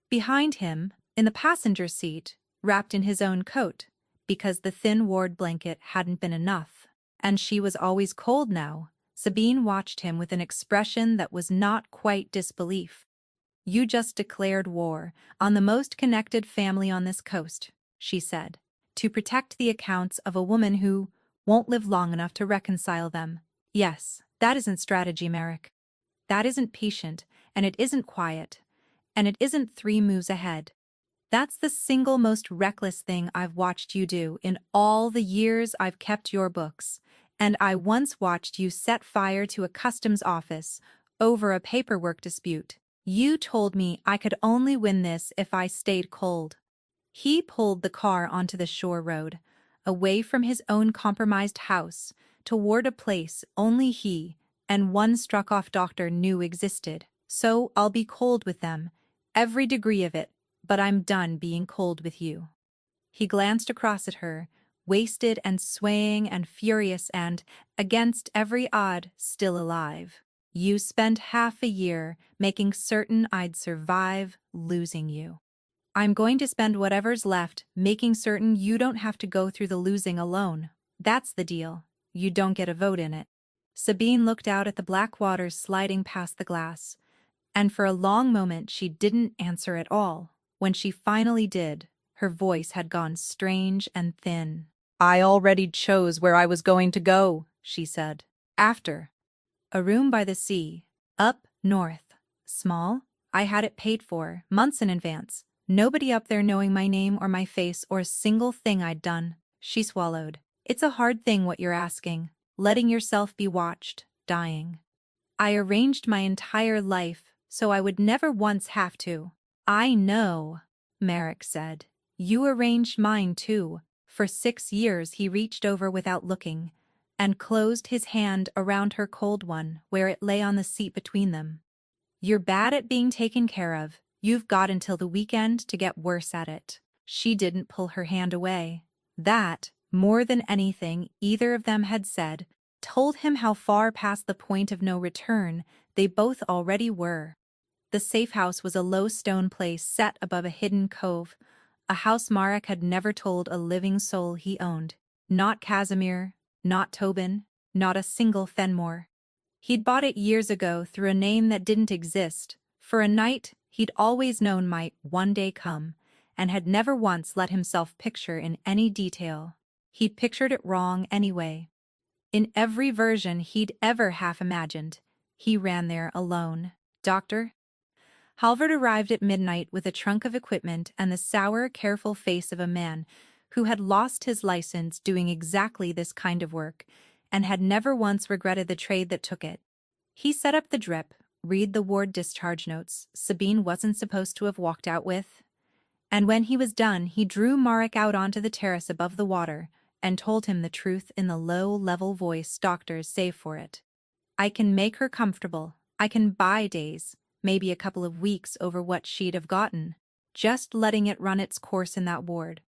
Speaker 1: Behind him, in the passenger seat, wrapped in his own coat, because the thin ward blanket hadn't been enough, and she was always cold now, Sabine watched him with an expression that was not quite disbelief. "You just declared war on the most connected family on this coast," she said, "to protect the accounts of a woman who won't live long enough to reconcile them. Yes, that isn't strategy, Marek. That isn't patient, and it isn't quiet, and it isn't 3 moves ahead. That's the single most reckless thing I've watched you do in all the years I've kept your books, and I once watched you set fire to a customs office over a paperwork dispute. You told me I could only win this if I stayed cold." He pulled the car onto the shore road, away from his own compromised house, toward a place only he and one struck-off doctor knew existed. "So I'll be cold with them, every degree of it, but I'm done being cold with you." He glanced across at her, wasted and swaying and furious and, against every odd, still alive. "You spent half a year making certain I'd survive losing you. I'm going to spend whatever's left making certain you don't have to go through the losing alone. That's the deal. You don't get a vote in it." Sabine looked out at the black waters sliding past the glass, and for a long moment she didn't answer at all. When she finally did, her voice had gone strange and thin. "I already chose where I was going to go," she said. "After. A room by the sea, up north. Small, I had it paid for, months in advance. Nobody up there knowing my name or my face or a single thing I'd done. She swallowed. It's a hard thing what you're asking. Letting yourself be watched, dying. I arranged my entire life so I would never once have to. I know, Merrick said. You arranged mine too. For 6 years he reached over without looking, and closed his hand around her cold one where it lay on the seat between them. You're bad at being taken care of. You've got until the weekend to get worse at it. She didn't pull her hand away. That, more than anything either of them had said, told him how far past the point of no return they both already were. The safe house was a low stone place set above a hidden cove, a house Marek had never told a living soul he owned. Not Casimir, not Tobin, not a single Fenmore. He'd bought it years ago through a name that didn't exist, for a night he'd always known might one day come, and had never once let himself picture in any detail. He'd pictured it wrong anyway. In every version he'd ever half imagined, he ran there alone. Doctor? Halvard arrived at midnight with a trunk of equipment and the sour, careful face of a man who had lost his license doing exactly this kind of work and had never once regretted the trade that took it. He set up the drip, read the ward discharge notes Sabine wasn't supposed to have walked out with, and when he was done he drew Marek out onto the terrace above the water and told him the truth in the low, level voice doctors save for it. I can make her comfortable. I can buy days, maybe a couple of weeks over what she'd have gotten, just letting it run its course in that ward.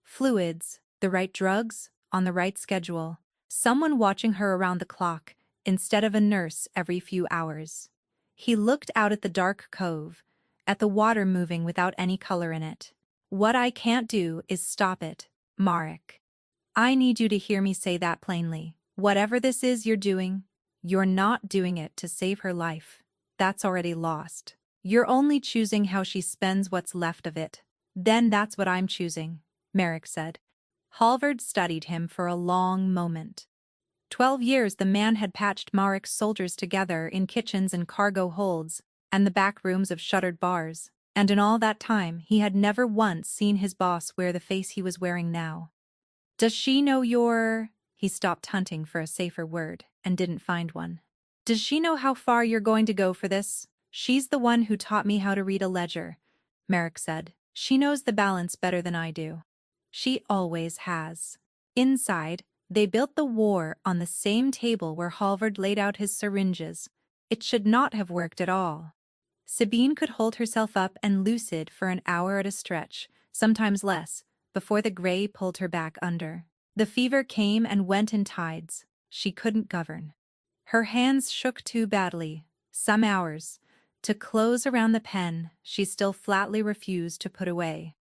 Speaker 1: Fluids, the right drugs, on the right schedule, someone watching her around the clock, instead of a nurse every few hours. He looked out at the dark cove, at the water moving without any color in it. What I can't do is stop it, Marek. I need you to hear me say that plainly. Whatever this is you're doing, you're not doing it to save her life. That's already lost. You're only choosing how she spends what's left of it. Then that's what I'm choosing, Merrick said. Halvard studied him for a long moment. 12 years the man had patched Marek's soldiers together in kitchens and cargo holds and the back rooms of shuttered bars, and in all that time he had never once seen his boss wear the face he was wearing now. Does she know you're... He stopped hunting for a safer word and didn't find one. Does she know how far you're going to go for this? She's the one who taught me how to read a ledger, Merrick said. She knows the balance better than I do. She always has. Inside, they built the war on the same table where Halvard laid out his syringes. It should not have worked at all. Sabine could hold herself up and lucid for an hour at a stretch, sometimes less, before the gray pulled her back under. The fever came and went in tides. She couldn't govern. Her hands shook too badly, some hours, to close around the pen she still flatly refused to put away.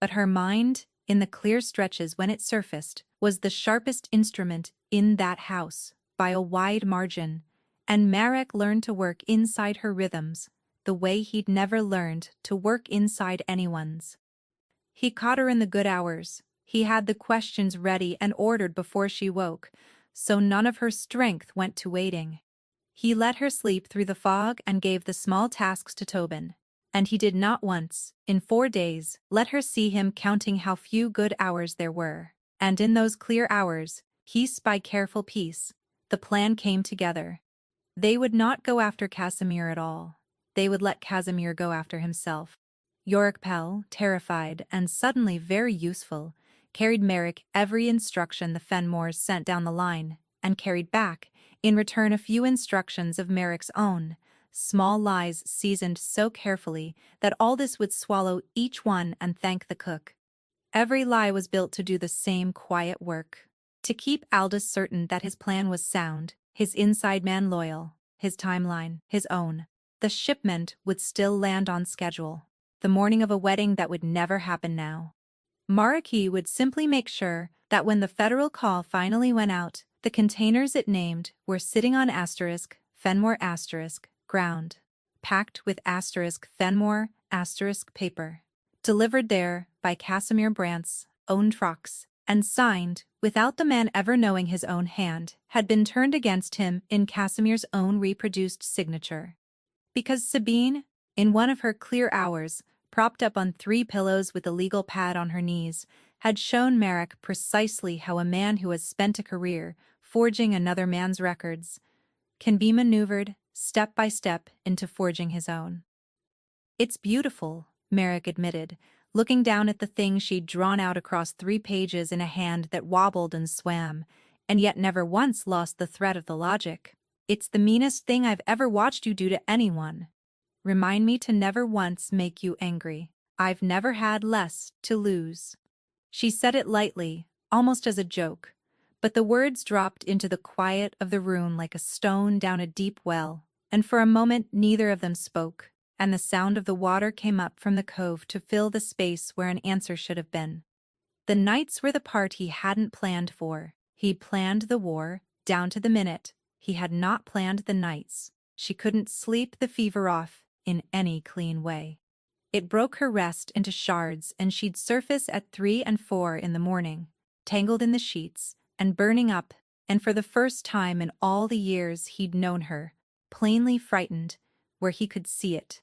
Speaker 1: But her mind, in the clear stretches when it surfaced, was the sharpest instrument in that house, by a wide margin, and Marek learned to work inside her rhythms, the way he'd never learned to work inside anyone's. He caught her in the good hours. He had the questions ready and ordered before she woke, so none of her strength went to waiting. He let her sleep through the fog and gave the small tasks to Tobin. And he did not once, in 4 days, let her see him counting how few good hours there were. And in those clear hours, piece by careful piece, the plan came together. They would not go after Casimir at all. They would let Casimir go after himself. Yorick Pell, terrified and suddenly very useful, carried Merrick every instruction the Fenmores sent down the line, and carried back, in return, a few instructions of Merrick's own, small lies seasoned so carefully that Aldous would swallow each one and thank the cook. Every lie was built to do the same quiet work, to keep Aldous certain that his plan was sound, his inside man loyal, his timeline his own. The shipment would still land on schedule, the morning of a wedding that would never happen now. Maraki would simply make sure that when the federal call finally went out, the containers it named were sitting on Fenmore ground, packed with Fenmore paper, delivered there by Casimir Brandt's own trucks, and signed, without the man ever knowing his own hand, had been turned against him in Casimir's own reproduced signature. Because Sabine, In one of her clear hours, propped up on 3 pillows with a legal pad on her knees, had shown Merrick precisely how a man who has spent a career forging another man's records can be maneuvered step by step into forging his own. "It's beautiful," Merrick admitted, looking down at the thing she'd drawn out across 3 pages in a hand that wobbled and swam, and yet never once lost the thread of the logic. "It's the meanest thing I've ever watched you do to anyone. Remind me to never once make you angry. I've never had less to lose." She said it lightly, almost as a joke, but the words dropped into the quiet of the room like a stone down a deep well, and for a moment neither of them spoke, and the sound of the water came up from the cove to fill the space where an answer should have been. The nights were the part he hadn't planned for. He'd planned the war, down to the minute. He had not planned the nights. She couldn't sleep the fever off in any clean way. It broke her rest into shards, and she'd surface at 3 and 4 in the morning, tangled in the sheets, and burning up, and for the first time in all the years he'd known her, plainly frightened, where he could see it.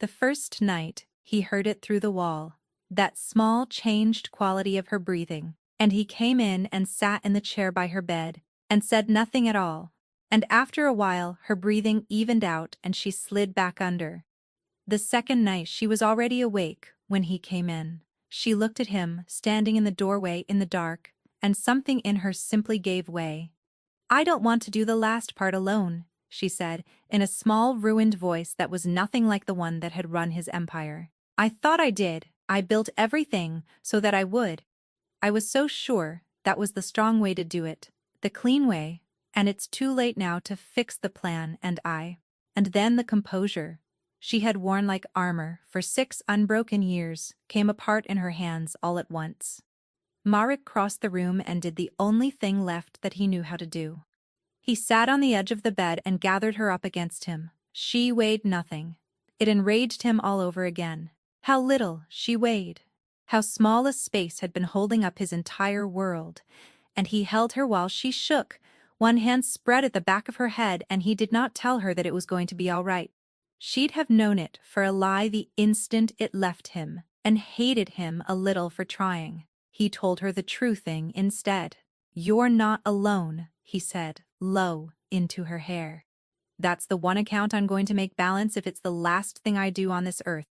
Speaker 1: The first night, he heard it through the wall, that small changed quality of her breathing, and he came in and sat in the chair by her bed, and said nothing at all, and after a while her breathing evened out and she slid back under. The second night she was already awake when he came in. She looked at him, standing in the doorway in the dark, and something in her simply gave way. "I don't want to do the last part alone," she said, in a small, ruined voice that was nothing like the one that had run his empire. "I thought I did. I built everything so that I would. I was so sure that was the strong way to do it, the clean way, and it's too late now to fix the plan And then the composure she had worn like armor for 6 unbroken years came apart in her hands all at once. Marek crossed the room and did the only thing left that he knew how to do. He sat on the edge of the bed and gathered her up against him. She weighed nothing. It enraged him all over again. How little she weighed. How small a space had been holding up his entire world. And he held her while she shook, one hand spread at the back of her head, and he did not tell her that it was going to be all right. She'd have known it for a lie the instant it left him, and hated him a little for trying. He told her the true thing instead. "You're not alone," he said, low, into her hair. "That's the one account I'm going to make balance if it's the last thing I do on this earth.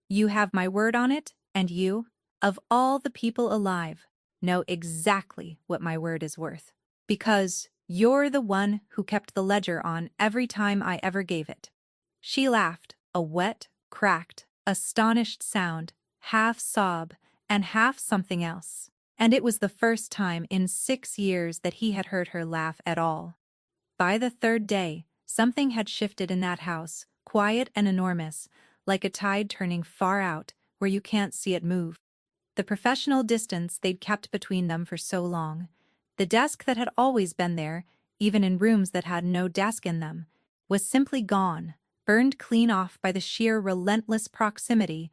Speaker 1: You have my word on it, and you, of all the people alive, know exactly what my word is worth. Because you're the one who kept the ledger on every time I ever gave it." She laughed, a wet, cracked, astonished sound, half sob and half something else, and it was the first time in 6 years that he had heard her laugh at all. By the third day, something had shifted in that house, quiet and enormous, like a tide turning far out, where you can't see it move. The professional distance they'd kept between them for so long, the desk that had always been there, even in rooms that had no desk in them, was simply gone, burned clean off by the sheer relentless proximity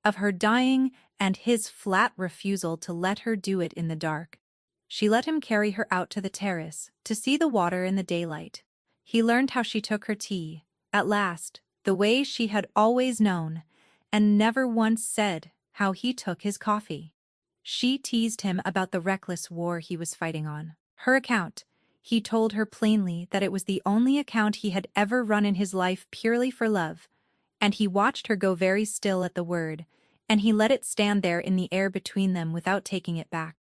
Speaker 1: of her dying and his flat refusal to let her do it in the dark. She let him carry her out to the terrace, to see the water in the daylight. He learned how she took her tea, at last, the way she had always known, and never once said how he took his coffee. She teased him about the reckless war he was fighting on. Her account. He told her plainly that it was the only account he had ever run in his life purely for love, and he watched her go very still at the word, and he let it stand there in the air between them without taking it back.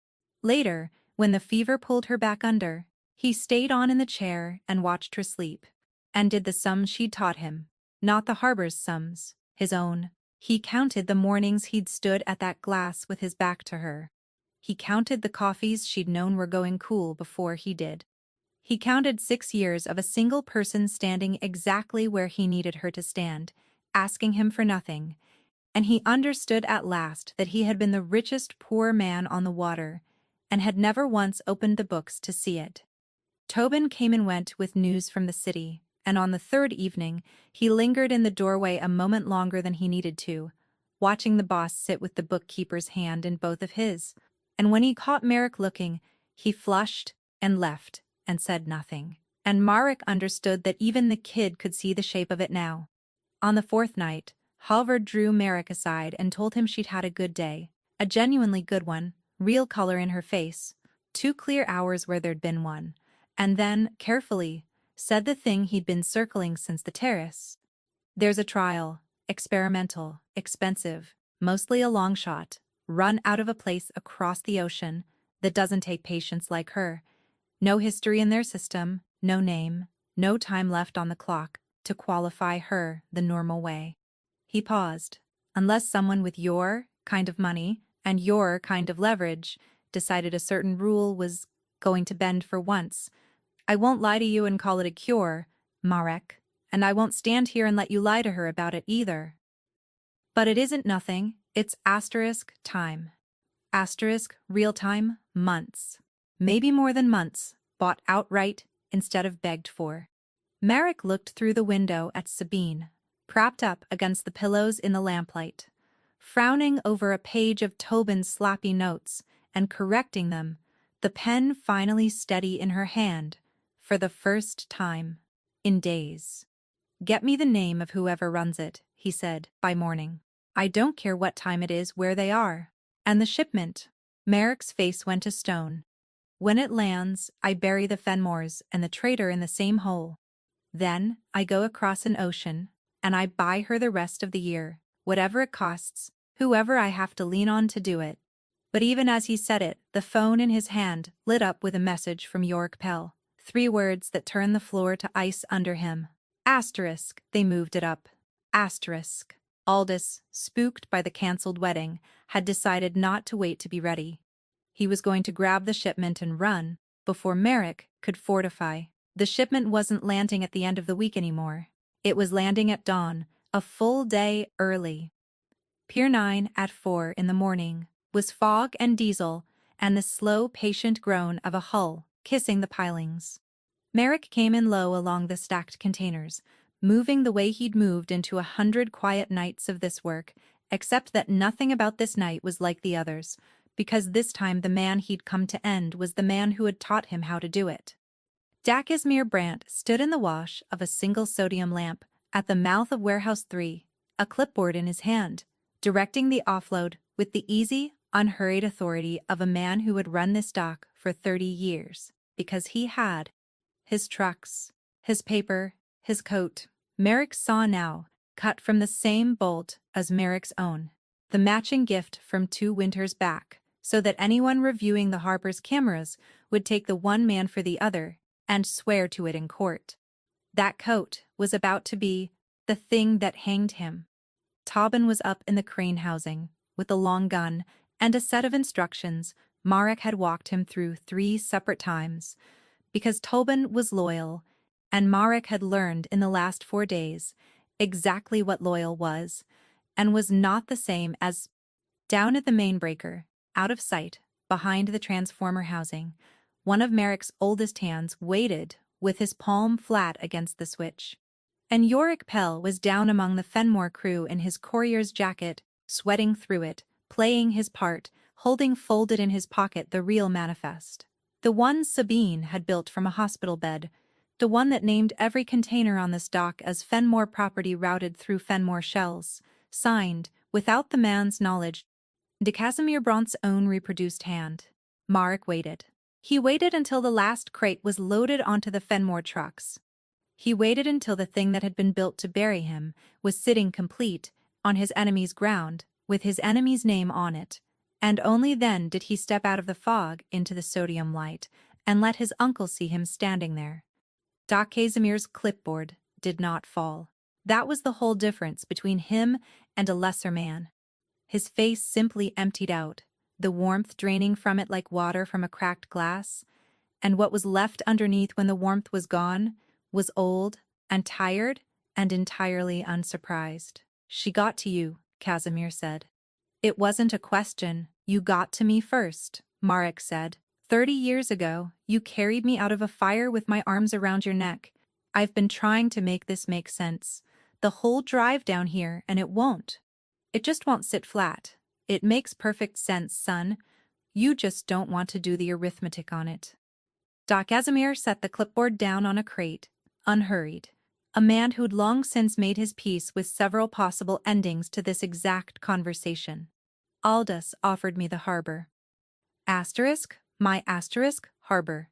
Speaker 1: Later, when the fever pulled her back under, he stayed on in the chair and watched her sleep, and did the sums she'd taught him, not the harbor's sums, his own. He counted the mornings he'd stood at that glass with his back to her. He counted the coffees she'd known were going cool before he did. He counted 6 years of a single person standing exactly where he needed her to stand, asking him for nothing, and he understood at last that he had been the richest poor man on the water, and had never once opened the books to see it. Tobin came and went with news from the city, and on the third evening he lingered in the doorway a moment longer than he needed to, watching the boss sit with the bookkeeper's hand in both of his, and when he caught Marek looking, he flushed and left and said nothing. And Marek understood that even the kid could see the shape of it now. On the fourth night, Halvard drew Merrick aside and told him she'd had a good day. A genuinely good one, real color in her face. 2 clear hours where there'd been one. And then, carefully, said the thing he'd been circling since the terrace. There's a trial. Experimental. Expensive. Mostly a long shot. Run out of a place across the ocean that doesn't take patients like her. No history in their system, no name, no time left on the clock to qualify her the normal way. He paused. Unless someone with your kind of money and your kind of leverage decided a certain rule was going to bend for once. I won't lie to you and call it a cure, Marek, and I won't stand here and let you lie to her about it either. But it isn't nothing, it's asterisk time. Asterisk real time months. Maybe more than months, bought outright instead of begged for. Marek looked through the window at Sabine, propped up against the pillows in the lamplight, frowning over a page of Tobin's sloppy notes and correcting them, the pen finally steady in her hand, for the first time in days. Get me the name of whoever runs it, he said, by morning. I don't care what time it is, where they are. And the shipment. Merrick's face went to stone. When it lands, I bury the Fenmores and the traitor in the same hole. Then, I go across an ocean, and I buy her the rest of the year, whatever it costs, whoever I have to lean on to do it. But even as he said it, the phone in his hand lit up with a message from Yorick Pell. 3 words that turned the floor to ice under him. Asterisk, they moved it up. Asterisk. Aldous, spooked by the cancelled wedding, had decided not to wait to be ready. He was going to grab the shipment and run, before Merrick could fortify. The shipment wasn't landing at the end of the week anymore. It was landing at dawn, a full day early. Pier 9 at 4 in the morning was fog and diesel and the slow, patient groan of a hull kissing the pilings. Merrick came in low along the stacked containers, moving the way he'd moved into 100 quiet nights of this work, except that nothing about this night was like the others, because this time the man he'd come to end was the man who had taught him how to do it. Dakismir Brandt stood in the wash of a single sodium lamp at the mouth of Warehouse 3, a clipboard in his hand, directing the offload with the easy, unhurried authority of a man who had run this dock for 30 years, because he had. His trucks, his paper, his coat. Merrick saw now, cut from the same bolt as Merrick's own, the matching gift from 2 winters back, so that anyone reviewing the harbor's cameras would take the one man for the other and swear to it in court. That coat was about to be the thing that hanged him. Tobin was up in the crane housing, with a long gun and a set of instructions Marek had walked him through 3 separate times, because Tobin was loyal, and Marek had learned in the last 4 days exactly what loyal was, and was not the same as. Down at the main breaker, out of sight, behind the transformer housing, one of Merrick's oldest hands waited with his palm flat against the switch. And Yorick Pell was down among the Fenmore crew in his courier's jacket, sweating through it, playing his part, holding folded in his pocket the real manifest. The one Sabine had built from a hospital bed, the one that named every container on this dock as Fenmore property routed through Fenmore shells, signed, without the man's knowledge, de Casimir Brandt's own reproduced hand. Marek waited. He waited until the last crate was loaded onto the Fenmore trucks. He waited until the thing that had been built to bury him was sitting complete on his enemy's ground, with his enemy's name on it, and only then did he step out of the fog into the sodium light and let his uncle see him standing there. Doc Casimir's clipboard did not fall. That was the whole difference between him and a lesser man. His face simply emptied out, the warmth draining from it like water from a cracked glass, and what was left underneath when the warmth was gone was old and tired and entirely unsurprised. She got to you, Casimir said. It wasn't a question. You got to me first, Marek said. 30 years ago, you carried me out of a fire with my arms around your neck. I've been trying to make this make sense. The whole drive down here, and it won't. It just won't sit flat. It makes perfect sense, son. You just don't want to do the arithmetic on it. Doc Casimir set the clipboard down on a crate, unhurried. a man who'd long since made his peace with several possible endings to this exact conversation. Aldous offered me the harbor. My harbor.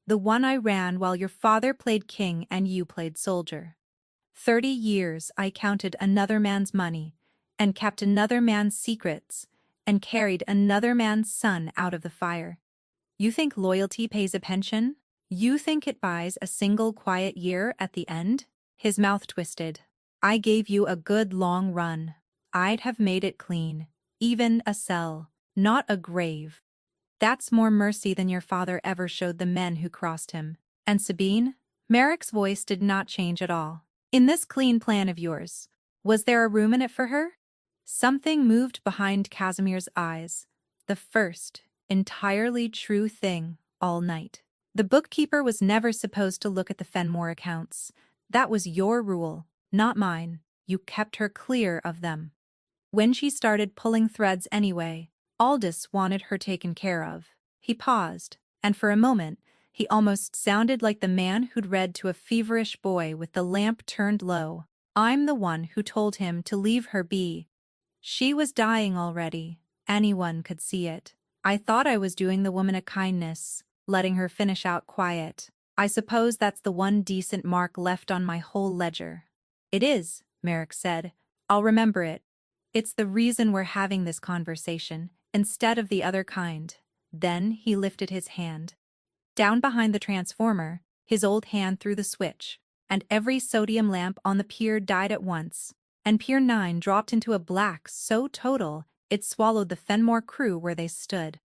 Speaker 1: The one I ran while your father played king and you played soldier. 30 years I counted another man's money, and kept another man's secrets, and carried another man's son out of the fire. You think loyalty pays a pension? You think it buys a single quiet year at the end? His mouth twisted. I gave you a good long run. I'd have made it clean. Even a cell, not a grave. That's more mercy than your father ever showed the men who crossed him. And Sabine? Merrick's voice did not change at all. In this clean plan of yours, was there a room in it for her? Something moved behind Casimir's eyes. The first, entirely true thing all night. The bookkeeper was never supposed to look at the Fenmore accounts. That was your rule, not mine. You kept her clear of them. When she started pulling threads anyway, Aldous wanted her taken care of. He paused, and for a moment, he almost sounded like the man who'd read to a feverish boy with the lamp turned low. I'm the one who told him to leave her be. She was dying already. Anyone could see it. I thought I was doing the woman a kindness, letting her finish out quiet. I suppose that's the one decent mark left on my whole ledger. It is, Merrick said. I'll remember it. It's the reason we're having this conversation, instead of the other kind. Then he lifted his hand. Down behind the transformer, his old hand threw the switch, and every sodium lamp on the pier died at once, and Pier 9 dropped into a black so total it swallowed the Fenmore crew where they stood.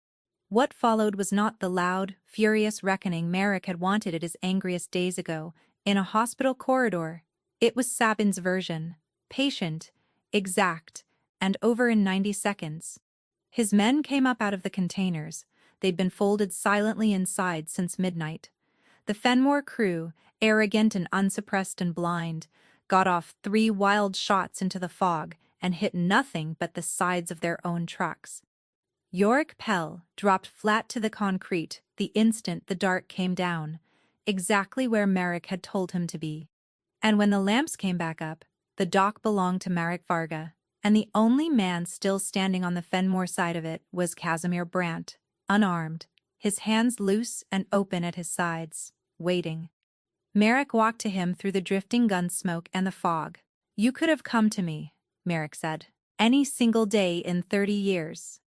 Speaker 1: What followed was not the loud, furious reckoning Merrick had wanted at his angriest days ago, in a hospital corridor. It was Sabin's version, patient, exact, and over in 90 seconds. His men came up out of the containers. They'd been folded silently inside since midnight. The Fenmore crew, arrogant and unsuppressed and blind, got off 3 wild shots into the fog and hit nothing but the sides of their own trucks. Yorick Pell dropped flat to the concrete the instant the dart came down, exactly where Merrick had told him to be. And when the lamps came back up, the dock belonged to Merrick Varga, and the only man still standing on the Fenmore side of it was Casimir Brandt, unarmed, his hands loose and open at his sides, waiting. Merrick walked to him through the drifting gun smoke and the fog. You could have come to me, Merrick said, any single day in 30 years.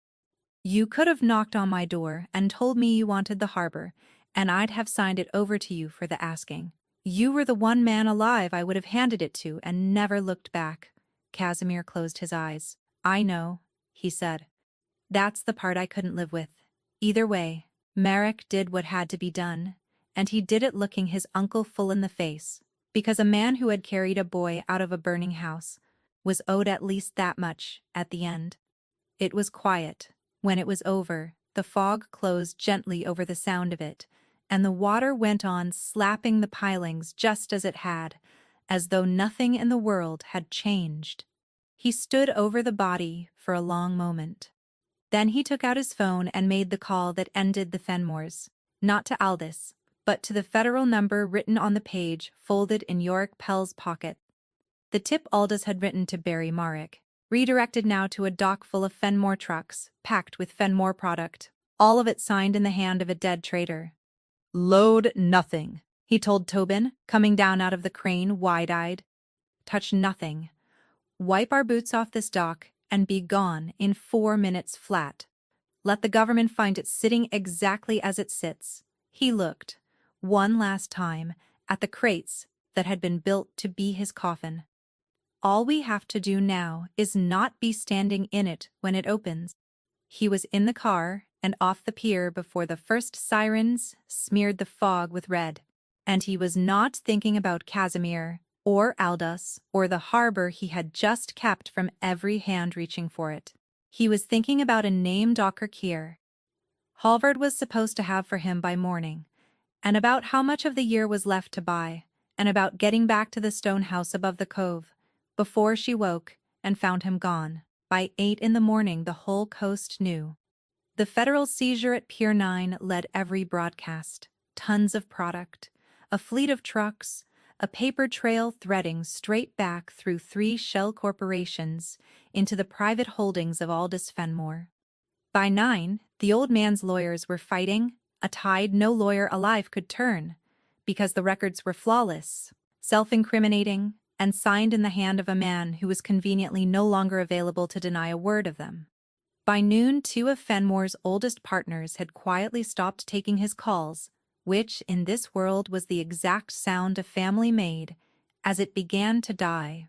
Speaker 1: You could have knocked on my door and told me you wanted the harbor, and I'd have signed it over to you for the asking. You were the one man alive I would have handed it to and never looked back. Casimir closed his eyes. I know, he said. That's the part I couldn't live with. Either way, Merrick did what had to be done, and he did it looking his uncle full in the face, because a man who had carried a boy out of a burning house was owed at least that much at the end. It was quiet. When it was over, the fog closed gently over the sound of it, and the water went on slapping the pilings just as it had, as though nothing in the world had changed. He stood over the body for a long moment. Then he took out his phone and made the call that ended the Fenmores, not to Aldous, but to the federal number written on the page folded in Yorick Pell's pocket. The tip Aldous had written to Barry Marrick, redirected now to a dock full of Fenmore trucks, packed with Fenmore product, all of it signed in the hand of a dead trader. Load nothing, he told Tobin, coming down out of the crane wide-eyed. Touch nothing. Wipe our boots off this dock and be gone in 4 minutes flat. Let the government find it sitting exactly as it sits. He looked, one last time, at the crates that had been built to be his coffin. All we have to do now is not be standing in it when it opens. He was in the car and off the pier before the first sirens smeared the fog with red, and he was not thinking about Casimir or Aldous or the harbor he had just kept from every hand reaching for it. He was thinking about a name Dr. Keir Halvard was supposed to have for him by morning, and about how much of the year was left to buy, and about getting back to the stone house above the cove, before she woke and found him gone. By 8 in the morning the whole coast knew. The federal seizure at Pier 9 led every broadcast. Tons of product, a fleet of trucks, a paper trail threading straight back through 3 shell corporations into the private holdings of Aldous Fenmore. By 9, the old man's lawyers were fighting a tide no lawyer alive could turn, because the records were flawless, self-incriminating, and signed in the hand of a man who was conveniently no longer available to deny a word of them. By noon, 2 of Fenmore's oldest partners had quietly stopped taking his calls, which in this world was the exact sound a family made as it began to die.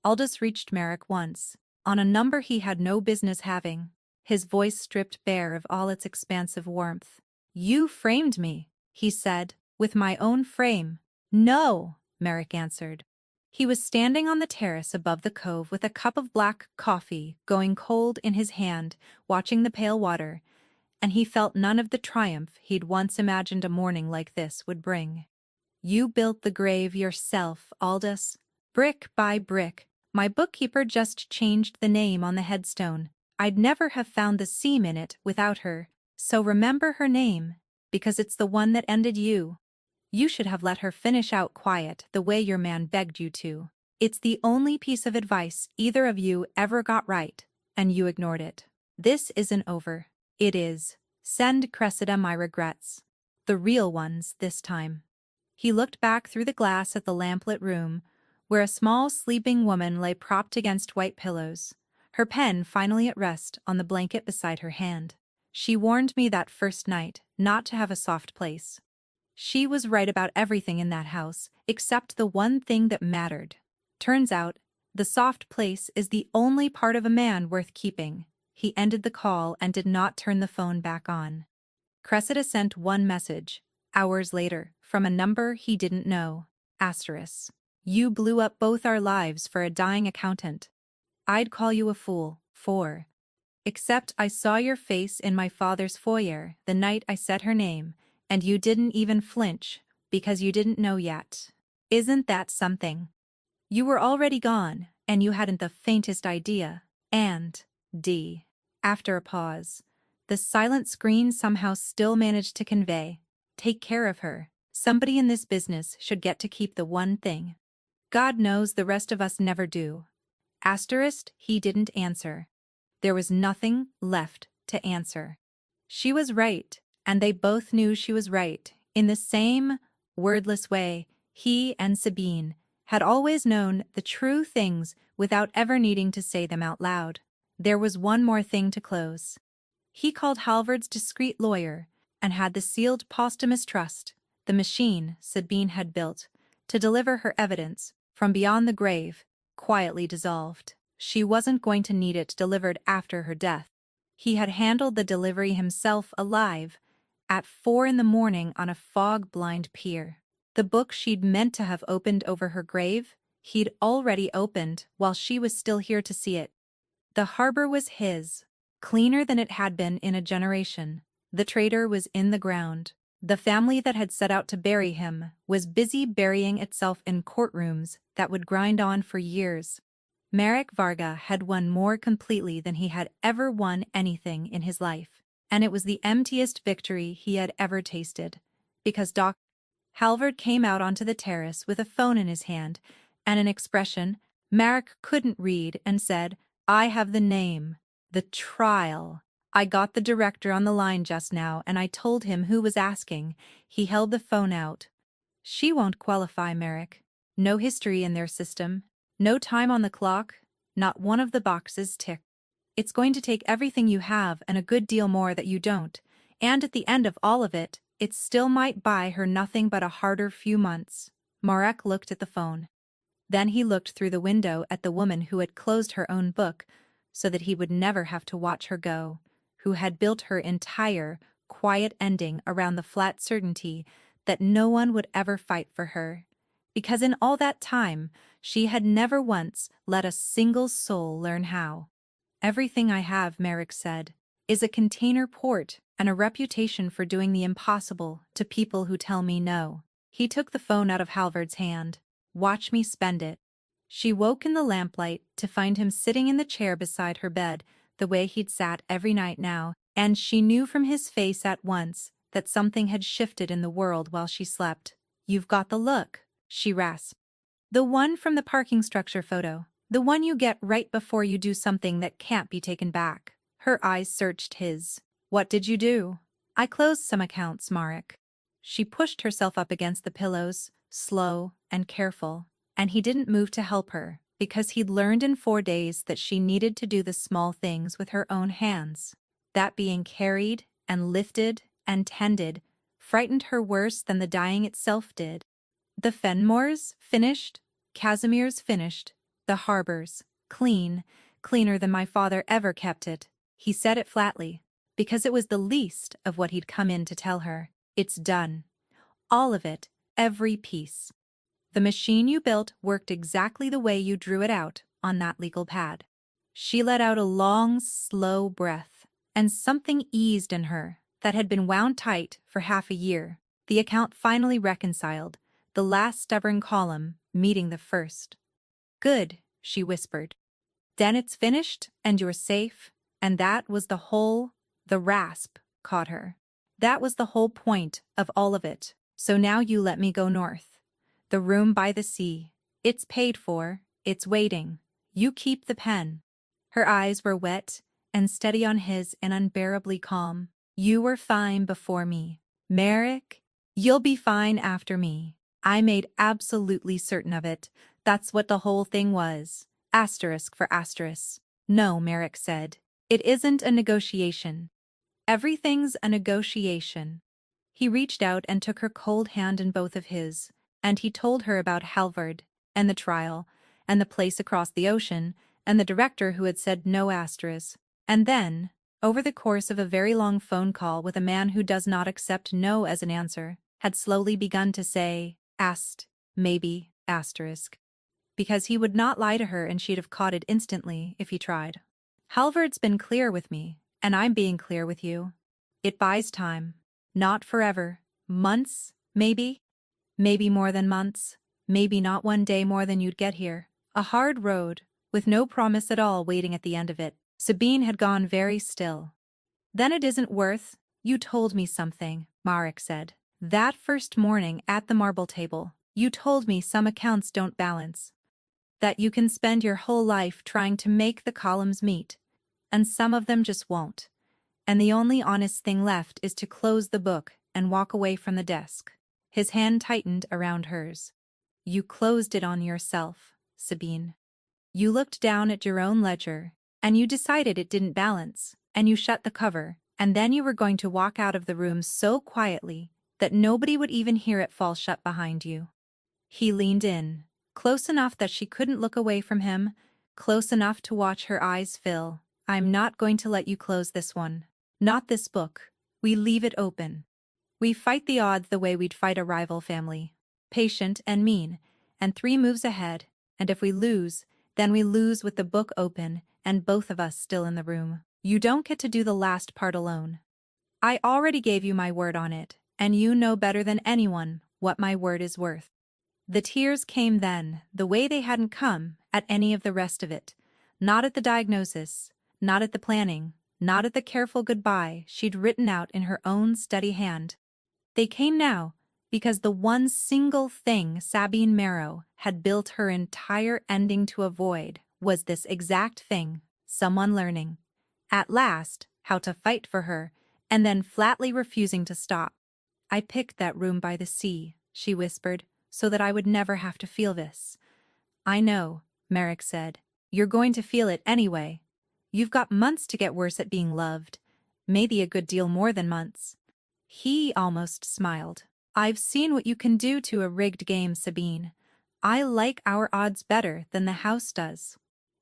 Speaker 1: Aldous reached Merrick once, on a number he had no business having, his voice stripped bare of all its expansive warmth. "You framed me," he said, "with my own frame." "No," Merrick answered. He was standing on the terrace above the cove with a cup of black coffee going cold in his hand, watching the pale water, and he felt none of the triumph he'd once imagined a morning like this would bring. "You built the grave yourself, Aldous. Brick by brick. My bookkeeper just changed the name on the headstone. I'd never have found the seam in it without her, so remember her name, because it's the one that ended you. You should have let her finish out quiet the way your man begged you to. It's the only piece of advice either of you ever got right, and you ignored it. This isn't over. It is. Send Cressida my regrets. The real ones this time." He looked back through the glass at the lamplit room, where a small sleeping woman lay propped against white pillows, her pen finally at rest on the blanket beside her hand. "She warned me that first night not to have a soft place. She was right about everything in that house, except the one thing that mattered. Turns out, the soft place is the only part of a man worth keeping." He ended the call and did not turn the phone back on. Cressida sent one message, hours later, from a number he didn't know. Asterisk. "You blew up both our lives for a dying accountant. I'd call you a fool, for. Except I saw your face in my father's foyer the night I said her name, and you didn't even flinch, because you didn't know yet. Isn't that something? You were already gone, and you hadn't the faintest idea. And, D." After a pause, the silent screen somehow still managed to convey, "Take care of her. Somebody in this business should get to keep the one thing. God knows the rest of us never do." Asterisk, he didn't answer. There was nothing left to answer. She was right, and they both knew she was right. In the same wordless way, he and Sabine had always known the true things without ever needing to say them out loud. There was one more thing to close. He called Halvard's discreet lawyer and had the sealed posthumous trust, the machine Sabine had built, to deliver her evidence from beyond the grave, quietly dissolved. She wasn't going to need it delivered after her death. He had handled the delivery himself alive, at 4 in the morning on a fog-blind pier. The book she'd meant to have opened over her grave, he'd already opened while she was still here to see it. The harbor was his, cleaner than it had been in a generation. The traitor was in the ground. The family that had set out to bury him was busy burying itself in courtrooms that would grind on for years. Merrick Varga had won more completely than he had ever won anything in his life, and it was the emptiest victory he had ever tasted, because Doc Halvard came out onto the terrace with a phone in his hand and an expression Merrick couldn't read and said, "I have the name. The trial. I got the director on the line just now and I told him who was asking." He held the phone out. "She won't qualify, Merrick. No history in their system. No time on the clock. Not one of the boxes ticked. It's going to take everything you have and a good deal more that you don't, and at the end of all of it, it still might buy her nothing but a harder few months." Marek looked at the phone. Then he looked through the window at the woman who had closed her own book so that he would never have to watch her go, who had built her entire, quiet ending around the flat certainty that no one would ever fight for her, because in all that time she had never once let a single soul learn how. "Everything I have," Merrick said, "is a container port and a reputation for doing the impossible to people who tell me no." He took the phone out of Halvard's hand. "Watch me spend it." She woke in the lamplight to find him sitting in the chair beside her bed, the way he'd sat every night now, and she knew from his face at once that something had shifted in the world while she slept. "You've got the look," she rasped. The one from the parking structure photo. The one you get right before you do something that can't be taken back. Her eyes searched his. What did you do? I closed some accounts, Marek. She pushed herself up against the pillows, slow and careful, and he didn't move to help her, because he'd learned in 4 days that she needed to do the small things with her own hands. That being carried and lifted and tended frightened her worse than the dying itself did. The Fenmores finished, Casimir's finished, the harbors, clean, cleaner than my father ever kept it. He said it flatly, because it was the least of what he'd come in to tell her. It's done. All of it, every piece. The machine you built worked exactly the way you drew it out on that legal pad. She let out a long, slow breath, and something eased in her that had been wound tight for half a year. The account finally reconciled, the last stubborn column meeting the first. Good, she whispered. Then it's finished, and you're safe, and that was the rasp caught her. That was the whole point of all of it. So now you let me go north. The room by the sea. It's paid for, it's waiting. You keep the pen. Her eyes were wet and steady on his and unbearably calm. You were fine before me. Merrick, you'll be fine after me. I made absolutely certain of it. That's what the whole thing was. Asterisk for asterisk. No, Merrick said. It isn't a negotiation. Everything's a negotiation. He reached out and took her cold hand in both of his, and he told her about Halvard, and the trial, and the place across the ocean, and the director who had said no asterisk. And then, over the course of a very long phone call with a man who does not accept no as an answer, had slowly begun to say, maybe, asterisk. Because he would not lie to her and she'd have caught it instantly if he tried. Halvard's been clear with me, and I'm being clear with you. It buys time. Not forever. Months, maybe? Maybe more than months. Maybe not one day more than you'd get here. A hard road, with no promise at all waiting at the end of it. Sabine had gone very still. Then it isn't worth. You told me something, Marek said. That first morning at the marble table, you told me some accounts don't balance. That you can spend your whole life trying to make the columns meet, and some of them just won't. And the only honest thing left is to close the book and walk away from the desk. His hand tightened around hers. You closed it on yourself, Sabine. You looked down at your own ledger, and you decided it didn't balance, and you shut the cover, and then you were going to walk out of the room so quietly that nobody would even hear it fall shut behind you. He leaned in, close enough that she couldn't look away from him, close enough to watch her eyes fill. I'm not going to let you close this one. Not this book. We leave it open. We fight the odds the way we'd fight a rival family. Patient and mean, and 3 moves ahead, and if we lose, then we lose with the book open and both of us still in the room. You don't get to do the last part alone. I already gave you my word on it, and you know better than anyone what my word is worth. The tears came then, the way they hadn't come at any of the rest of it. Not at the diagnosis, not at the planning, not at the careful goodbye she'd written out in her own steady hand. They came now, because the one single thing Sabine Marrow had built her entire ending to avoid was this exact thing, someone learning, at last, how to fight for her, and then flatly refusing to stop. I picked that room by the sea, she whispered, so that I would never have to feel this. I know, Merrick said. You're going to feel it anyway. You've got months to get worse at being loved. Maybe a good deal more than months. He almost smiled. I've seen what you can do to a rigged game, Sabine. I like our odds better than the house does.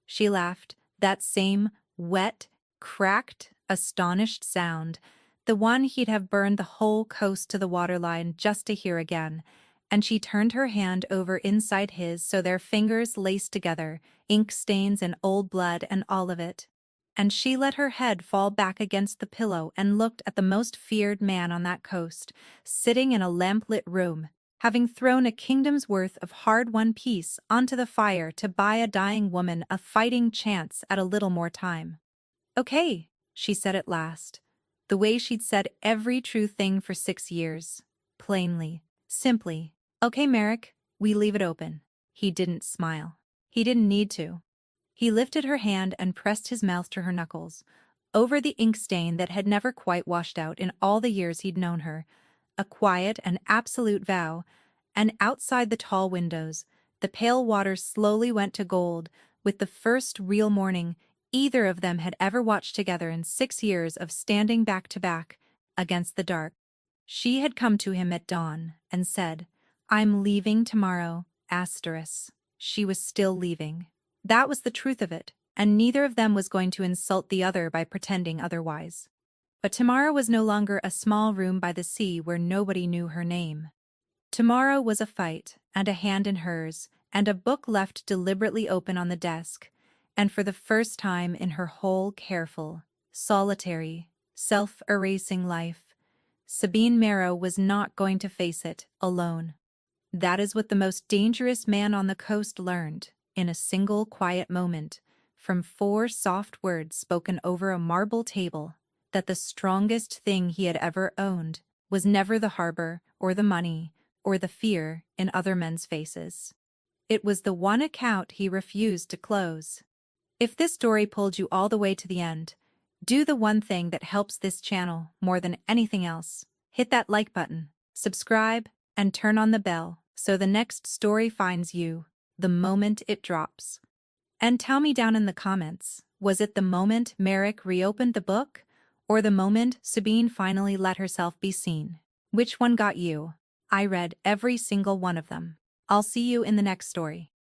Speaker 1: She laughed, that same wet, cracked, astonished sound, the one he'd have burned the whole coast to the waterline just to hear again, and she turned her hand over inside his so their fingers laced together, ink stains and old blood and all of it. And she let her head fall back against the pillow and looked at the most feared man on that coast, sitting in a lamp-lit room, having thrown a kingdom's worth of hard-won peace onto the fire to buy a dying woman a fighting chance at a little more time. Okay, she said at last, the way she'd said every true thing for 6 years. Plainly, simply. Okay, Merrick, We leave it open. He didn't smile. He didn't need to. He lifted her hand and pressed his mouth to her knuckles, over the ink stain that had never quite washed out in all the years he'd known her, a quiet and absolute vow, and outside the tall windows, the pale water slowly went to gold with the first real morning either of them had ever watched together in 6 years of standing back to back against the dark. She had come to him at dawn and said, "I'm leaving tomorrow, asterisk." She was still leaving. That was the truth of it, and neither of them was going to insult the other by pretending otherwise. But tomorrow was no longer a small room by the sea where nobody knew her name. Tomorrow was a fight, and a hand in hers, and a book left deliberately open on the desk, and for the first time in her whole careful, solitary, self-erasing life, Sabine Marrow was not going to face it alone. That is what the most dangerous man on the coast learned, in a single quiet moment, from 4 soft words spoken over a marble table, that the strongest thing he had ever owned was never the harbor or the money or the fear in other men's faces. It was the one account he refused to close. If this story pulled you all the way to the end, do the one thing that helps this channel more than anything else. Hit that like button, subscribe, and turn on the bell so the next story finds you the moment it drops. And tell me down in the comments, was it the moment Merrick reopened the book, or the moment Sabine finally let herself be seen? Which one got you? I read every single one of them. I'll see you in the next story.